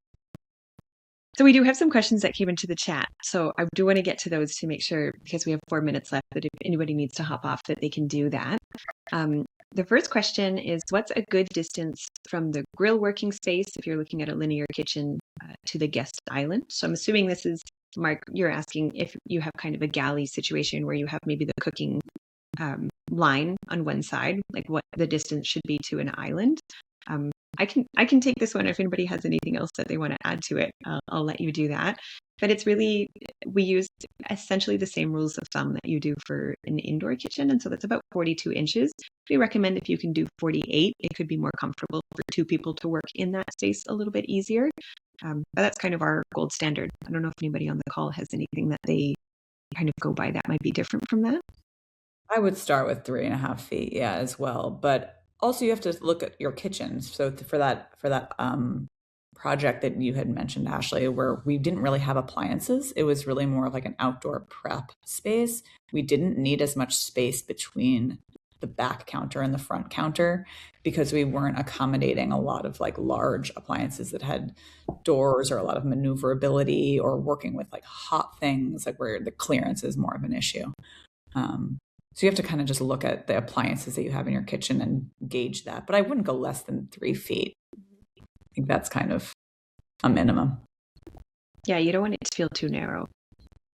So we do have some questions that came into the chat. So I do want to get to those to make sure, because we have 4 minutes left, that if anybody needs to hop off, that they can do that. The first question is, what's a good distance from the grill working space if you're looking at a linear kitchen to the guest island? So I'm assuming this is, Mark, you're asking if you have kind of a galley situation where you have maybe the cooking line on one side, like what the distance should be to an island. I can take this one if anybody has anything else that they want to add to it. I'll let you do that. But it's really, we use essentially the same rules of thumb that you do for an indoor kitchen. And so that's about 42 inches. We recommend if you can do 48, it could be more comfortable for 2 people to work in that space a little bit easier. But that's kind of our gold standard. I don't know if anybody on the call has anything that they kind of go by that might be different from that. I would start with 3.5 feet, yeah, as well. But also you have to look at your kitchens. So for that project that you had mentioned, Ashley, where we didn't really have appliances, it was really more of like an outdoor prep space. We didn't need as much space between the back counter and the front counter because we weren't accommodating a lot of like large appliances that had doors or a lot of maneuverability or working with like hot things, like where the clearance is more of an issue. So you have to kind of just look at the appliances that you have in your kitchen and gauge that. But I wouldn't go less than 3 feet. I think that's kind of a minimum. Yeah, you don't want it to feel too narrow.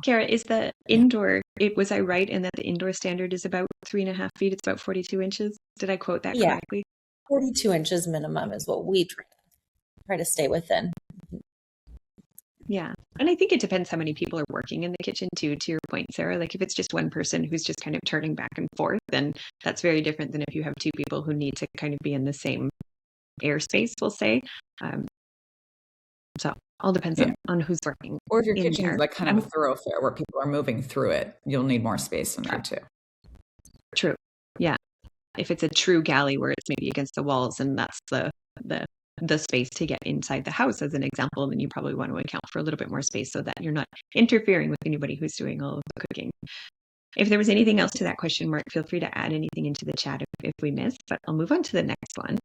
Kara, is the indoor, was I right in that the indoor standard is about 3.5 feet? It's about 42 inches. Did I quote that correctly? 42 inches minimum is what we try to stay within. Yeah. And I think it depends how many people are working in the kitchen too, to your point, Sarah. Like if it's just one person who's just kind of turning back and forth, then that's very different than if you have 2 people who need to kind of be in the same airspace, we'll say. So all depends on who's working. Or if your kitchen is like kind of a thoroughfare where people are moving through it, you'll need more space than that too. True. Yeah. If it's a true galley where it's maybe against the walls and that's the space to get inside the house as an example, then you probably want to account for a little bit more space so that you're not interfering with anybody who's doing all of the cooking. If there was anything else to that question, Mark, feel free to add anything into the chat if we missed, but I'll move on to the next one.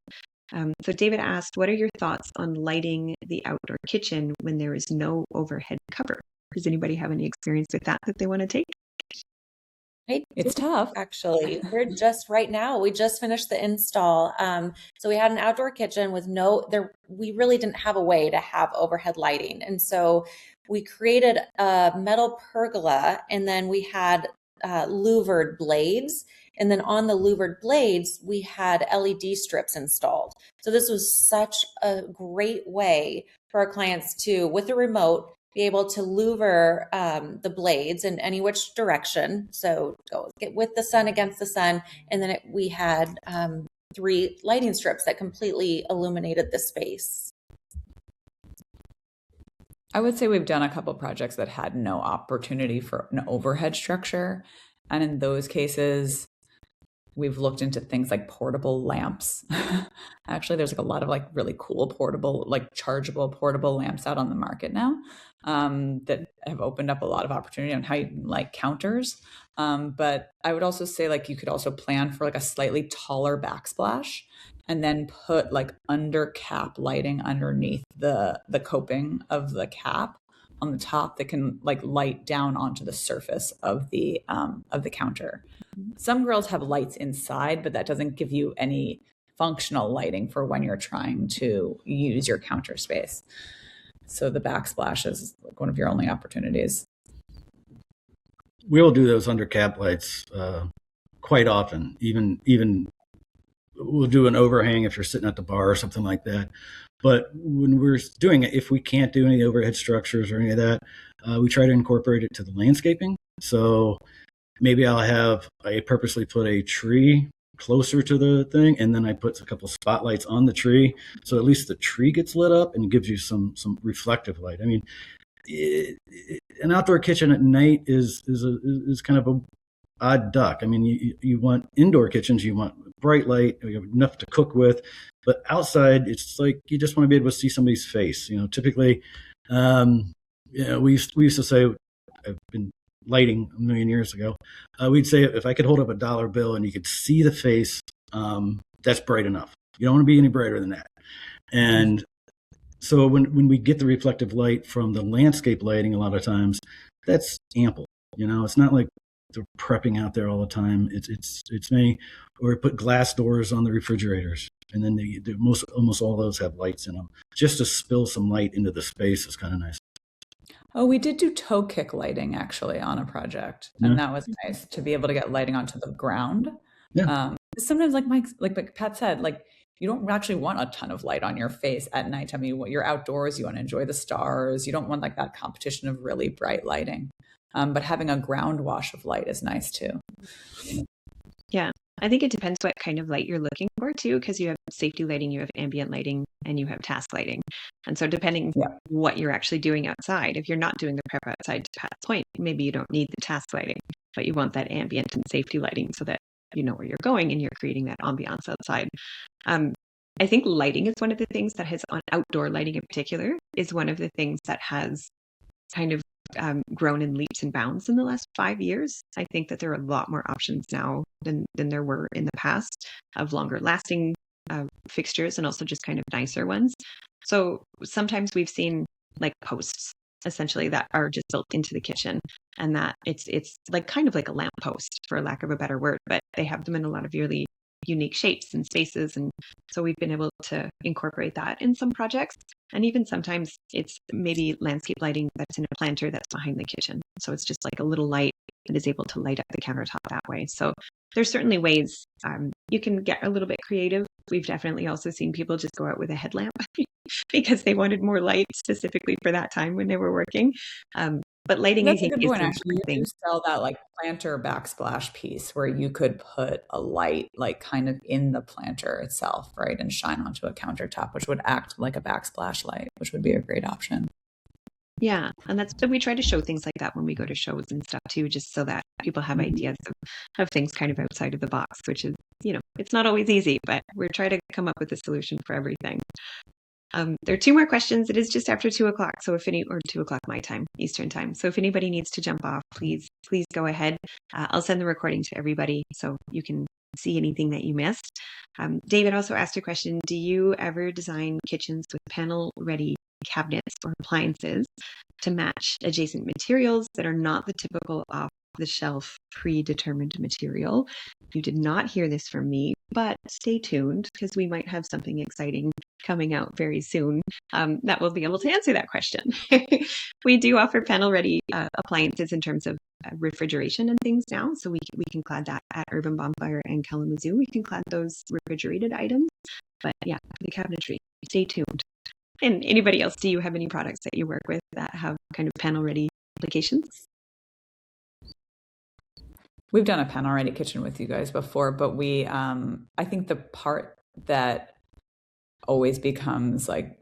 So David asked, what are your thoughts on lighting the outdoor kitchen when there is no overhead cover? Does anybody have any experience with that they want to take? It's tough. Actually, we just finished the install. So we had an outdoor kitchen with we really didn't have a way to have overhead lighting. And so we created a metal pergola and then we had louvered blades. And then on the louvered blades, we had LED strips installed. So this was such a great way for our clients to, with a remote, be able to louver the blades in any which direction. So go with the sun against the sun. And then we had 3 lighting strips that completely illuminated the space. I would say we've done a couple projects that had no opportunity for an overhead structure. And in those cases, we've looked into things like portable lamps. Actually, there's like a lot of like really cool portable, like chargeable portable lamps out on the market now that have opened up a lot of opportunity on how you like counters. But I would also say like you could also plan for like a slightly taller backsplash and then put like under cap lighting underneath the coping of the cap on the top that can like light down onto the surface of the counter. Some grills have lights inside, but that doesn't give you any functional lighting for when you're trying to use your counter space. So the backsplash is like one of your only opportunities. We'll do those under cap lights quite often, even we'll do an overhang if you're sitting at the bar or something like that. But when we're doing it, if we can't do any overhead structures or any of that, we try to incorporate it to the landscaping. So maybe I purposely put a tree closer to the thing, and then I put a couple spotlights on the tree, so at least the tree gets lit up and gives you some reflective light. I mean, an outdoor kitchen at night is kind of a odd duck. I mean, you want indoor kitchens, you want bright light, you have enough to cook with, but outside, it's like you just want to be able to see somebody's face. Typically, we used to say, I've been lighting a million years ago. We'd say if I could hold up a dollar bill and you could see the face, that's bright enough. You don't want to be any brighter than that. And so when we get the reflective light from the landscape lighting, a lot of times that's ample. It's not like they're prepping out there all the time. It's many, or put glass doors on the refrigerators, and then almost all those have lights in them. Just to spill some light into the space is kind of nice. Oh, we did do toe kick lighting actually on a project, and that was nice to be able to get lighting onto the ground. Yeah. Sometimes, like Pat said, like you don't actually want a ton of light on your face at nighttime. You're outdoors, you want to enjoy the stars. You don't want like that competition of really bright lighting. But having a ground wash of light is nice too. Yeah, I think it depends what kind of light you're looking for too, because you have safety lighting, you have ambient lighting, and you have task lighting. And so depending what you're actually doing outside, if you're not doing the prep outside, to Pat's point, maybe you don't need the task lighting, but you want that ambient and safety lighting so that you know where you're going and you're creating that ambiance outside. I think lighting is one of the things that has, on outdoor lighting in particular, is one of the things that has kind of grown in leaps and bounds in the last 5 years. I think that there are a lot more options now than there were in the past, of longer lasting fixtures and also just kind of nicer ones. So sometimes we've seen like posts essentially that are just built into the kitchen, and that it's like kind of like a lamp post, for lack of a better word, but they have them in a lot of really unique shapes and spaces. And so we've been able to incorporate that in some projects. And even sometimes it's maybe landscape lighting that's in a planter that's behind the kitchen. So it's just like a little light that is able to light up the countertop that way. So there's certainly ways you can get a little bit creative. We've definitely also seen people just go out with a headlamp because they wanted more light specifically for that time when they were working. But lighting, that's I think, a good is point. the Actually, you thing. do sell that like planter backsplash piece where you could put a light like kind of in the planter itself, right, and shine onto a countertop, which would act like a backsplash light, which would be a great option. Yeah, and we try to show things like that when we go to shows and stuff too, just so that people have ideas of things kind of outside of the box, which is, it's not always easy, but we're trying to come up with a solution for everything. There are 2 more questions. It is just after 2:00, so or 2:00 my time, Eastern time. So if anybody needs to jump off, please go ahead. I'll send the recording to everybody so you can see anything that you missed. David also asked a question: do you ever design kitchens with panel-ready cabinets or appliances to match adjacent materials that are not the typical off-the-shelf predetermined material? You did not hear this from me, but stay tuned because we might have something exciting coming out very soon that will be able to answer that question. We do offer panel-ready appliances in terms of refrigeration and things now, so we can clad that at Urban Bonfire and Kalamazoo. We can clad those refrigerated items, but yeah, the cabinetry. Stay tuned. And anybody else, do you have any products that you work with that have kind of panel-ready applications? We've done a panel-ready kitchen with you guys before, but we, I think the part that always becomes like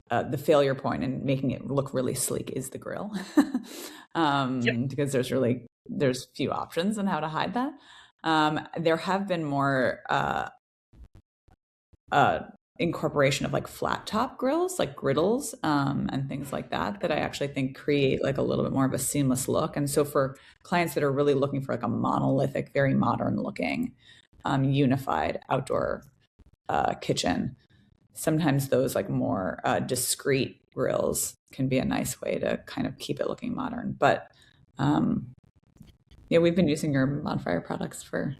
the failure point in making it look really sleek is the grill, because there's few options on how to hide that. There have been more incorporation of like flat top grills, like griddles, and things like that I actually think create like a little bit more of a seamless look. And so for clients that are really looking for like a monolithic, very modern looking, unified outdoor kitchen, sometimes those like more discreet grills can be a nice way to kind of keep it looking modern. But we've been using your Bonfire products for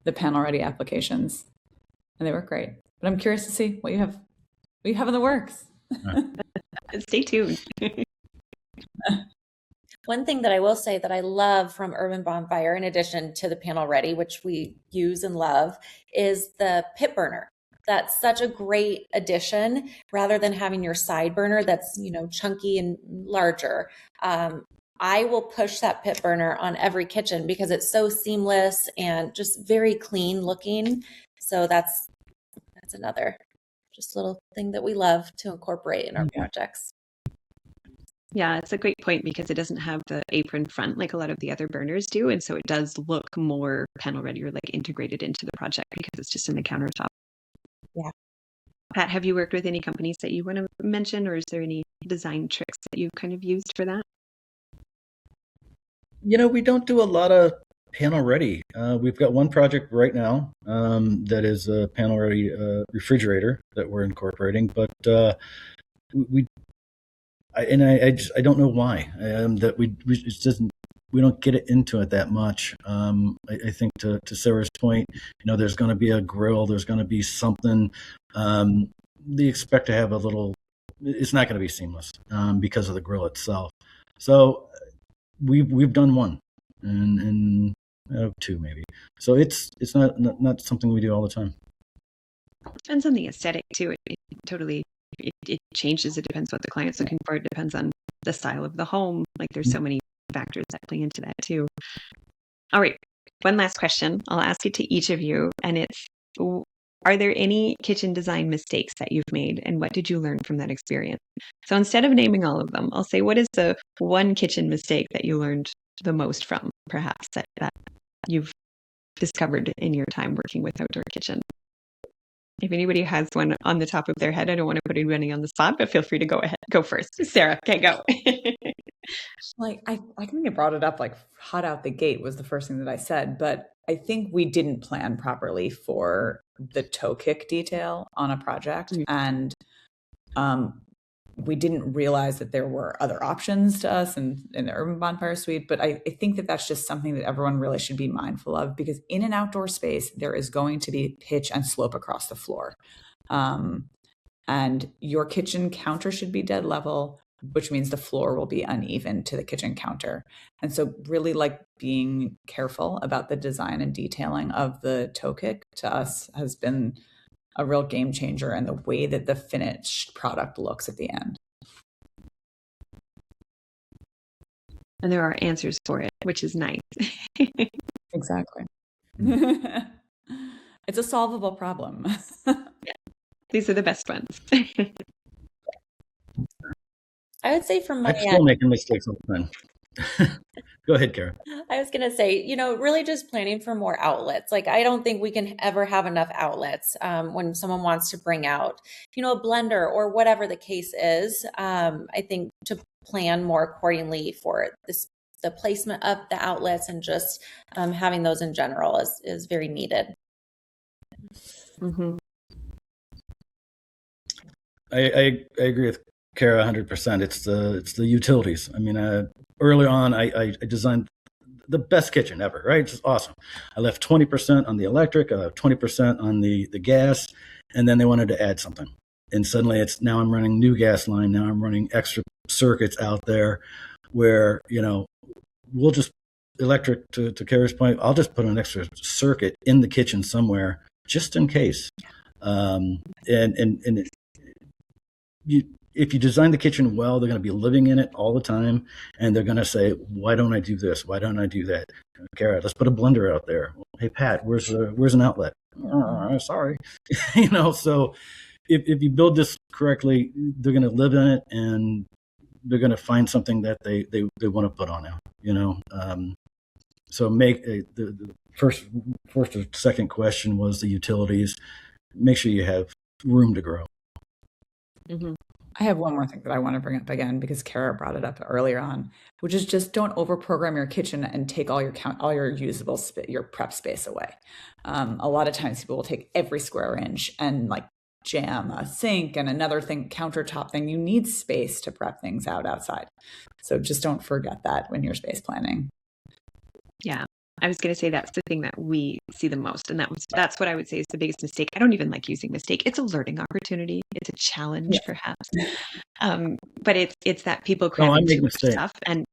the panel ready applications, and they work great. But I'm curious to see what you have in the works. Stay tuned. One thing that I will say that I love from Urban Bonfire, in addition to the Panel Ready, which we use and love, is the pit burner. That's such a great addition rather than having your side burner that's, chunky and larger. I will push that pit burner on every kitchen because it's so seamless and just very clean looking. So that's another just little thing that we love to incorporate in our projects. Yeah, it's a great point because it doesn't have the apron front like a lot of the other burners do. And so it does look more panel ready or like integrated into the project because it's just in the countertop. Yeah. Pat, have you worked with any companies that you want to mention, or is there any design tricks that you kind of used for that? We don't do a lot of panel ready. We've got one project right now that is a panel ready refrigerator that we're incorporating, but I don't know why that we don't get it into it that much. I think to Sarah's point, there's going to be a grill, there's going to be something. They expect to have a little. It's not going to be seamless because of the grill itself. So we've done one and two maybe. So it's not something we do all the time. And something aesthetic too. It totally. It changes. It depends what the client's looking for. It depends on the style of the home. Like there's so many factors that play into that too. All right. One last question. I'll ask it to each of you. And it's, are there any kitchen design mistakes that you've made? And what did you learn from that experience? So instead of naming all of them, I'll say, what is the one kitchen mistake that you learned the most from, perhaps, that you've discovered in your time working with Outdoor Kitchen? If anybody has one on the top of their head, I don't want to put anybody on the spot, but feel free to go ahead. Go first. Sarah, okay, go. I think you brought it up like hot out the gate was the first thing that I said, but I think we didn't plan properly for the toe kick detail on a project. And we didn't realize that there were other options to us in the Urban Bonfire Suite. But I think that that's just something that everyone really should be mindful of, because in an outdoor space, there is going to be pitch and slope across the floor. And your kitchen counter should be dead level, which means the floor will be uneven to the kitchen counter. And so really being careful about the design and detailing of the toe kick to us has been a real game changer in the way that the finished product looks at the end. And there are answers for it, which is nice. Exactly. It's a solvable problem. Yeah. These are the best ones. I would say from my I'm still making mistakes all the time. Go ahead, Kara. I was going to say, really just planning for more outlets. I don't think we can ever have enough outlets when someone wants to bring out, a blender or whatever the case is. I think to plan more accordingly for the placement of the outlets and just having those in general is very needed. Mm-hmm. I agree with Kara 100%. It's the utilities. I mean, early on, I designed the best kitchen ever, right? It's awesome. I left 20% on the electric, 20% on the gas, and then they wanted to add something. And suddenly now I'm running new gas line. Now I'm running extra circuits out there where, we'll just electric to Kara's point. I'll just put an extra circuit in the kitchen somewhere just in case. If you design the kitchen well, they're going to be living in it all the time, and they're going to say, "Why don't I do this? Why don't I do that?" Kara, let's put a blender out there. Hey, Pat, where's an outlet? Sorry, So if you build this correctly, they're going to live in it, and they're going to find something that they want to put on it. So make the first or second question was the utilities. Make sure you have room to grow. Mm-hmm. I have one more thing that I want to bring up again because Kara brought it up earlier on, which is just don't overprogram your kitchen and take all your usable your prep space away. A lot of times people will take every square inch and jam a sink and another thing, countertop thing. You need space to prep things out outside. So just don't forget that when you're space planning. Yeah. I was going to say that's the thing that we see the most. And that's what I would say is the biggest mistake. I don't even like using mistake. It's a learning opportunity. It's a challenge, perhaps. But it's that people cram into stuff. And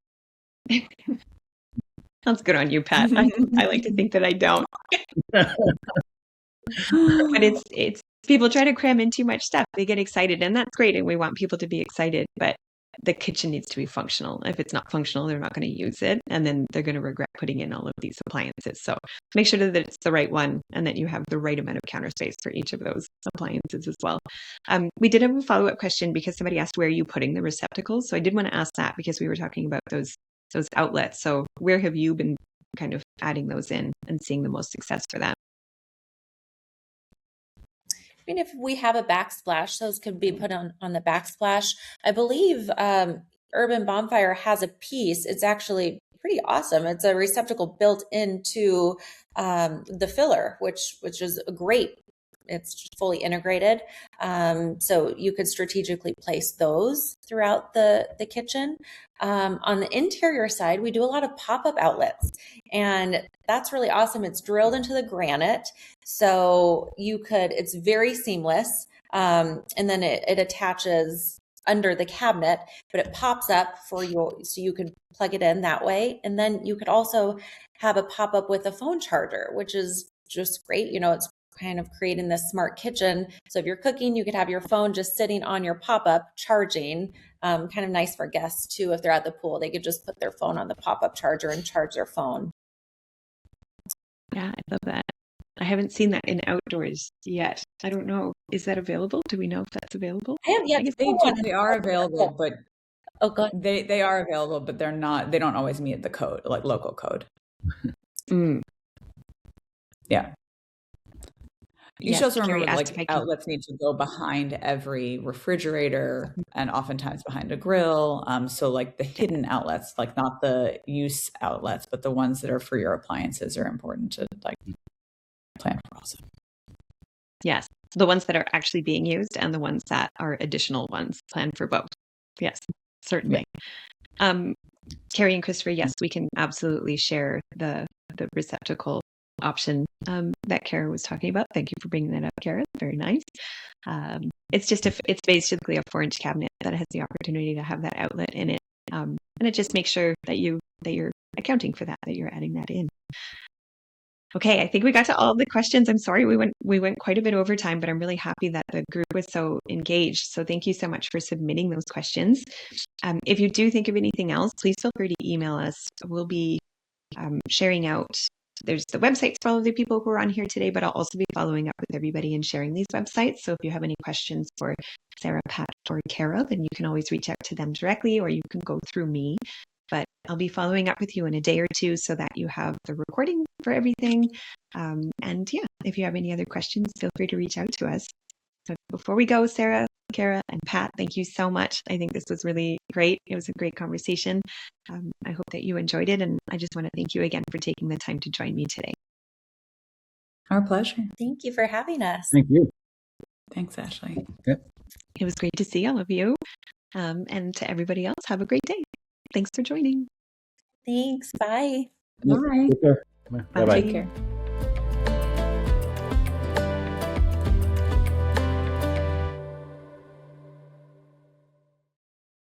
That's good on you, Pat. I like to think that I don't. But it's people try to cram in too much stuff. They get excited, and that's great. And we want people to be excited, but the kitchen needs to be functional. If it's not functional, they're not going to use it. And then they're going to regret putting in all of these appliances. So make sure that it's the right one and that you have the right amount of counter space for each of those appliances as well. We did have a follow-up question because somebody asked, where are you putting the receptacles? So I did want to ask that because we were talking about those outlets. So where have you been kind of adding those in and seeing the most success for that? I mean, if we have a backsplash, those could be put on the backsplash. I believe Urban Bonfire has a piece. It's actually pretty awesome. It's a receptacle built into the filler, which is great. It's fully integrated. So you could strategically place those throughout the kitchen. On the interior side, we do a lot of pop-up outlets, and that's really awesome. It's drilled into the granite. So it's very seamless. And then it attaches under the cabinet, but it pops up so you could plug it in that way. And then you could also have a pop-up with a phone charger, which is just great. It's kind of creating this smart kitchen. So if you're cooking, you could have your phone just sitting on your pop-up charging. Kind of nice for guests too. If they're at the pool, they could just put their phone on the pop-up charger and charge their phone. Yeah, I love that. I haven't seen that in outdoors yet. I don't know. Is that available? Do we know if that's available? I have yet. They are available, but go ahead. They are available, but they're not. They don't always meet the code, like local code. Yeah. You should also remember, outlets need to go behind every refrigerator and oftentimes behind a grill. So the hidden outlets, not the use outlets, but the ones that are for your appliances are important to plan for also. Yes. The ones that are actually being used and the ones that are additional ones, plan for both. Yes, certainly. Yeah. Carrie and Christopher, yes, we can absolutely share the receptacle option that Kara was talking about. Thank you for bringing that up, Kara. Very nice. It's basically a 4-inch cabinet that has the opportunity to have that outlet in it, and it just makes sure that you're accounting for that you're adding that in. Okay, I think we got to all the questions. I'm sorry we went quite a bit over time, but I'm really happy that the group was so engaged. So thank you so much for submitting those questions. If you do think of anything else, please feel free to email us. We'll be sharing out. There's the websites for all of the people who are on here today, but I'll also be following up with everybody and sharing these websites. So if you have any questions for Sarah, Pat, or Kara, then you can always reach out to them directly, or you can go through me. But I'll be following up with you in a day or two so that you have the recording for everything. And yeah, if you have any other questions, feel free to reach out to us. So before we go, Sarah, Kara, and Pat, thank you so much. I think this was really great. It was a great conversation. I hope that you enjoyed it. And I just want to thank you again for taking the time to join me today. Our pleasure. Thank you for having us. Thank you. Thanks, Ashley. Yep. It was great to see all of you. And to everybody else, have a great day. Thanks for joining. Thanks. Bye. Bye. Take care. Bye. Take care.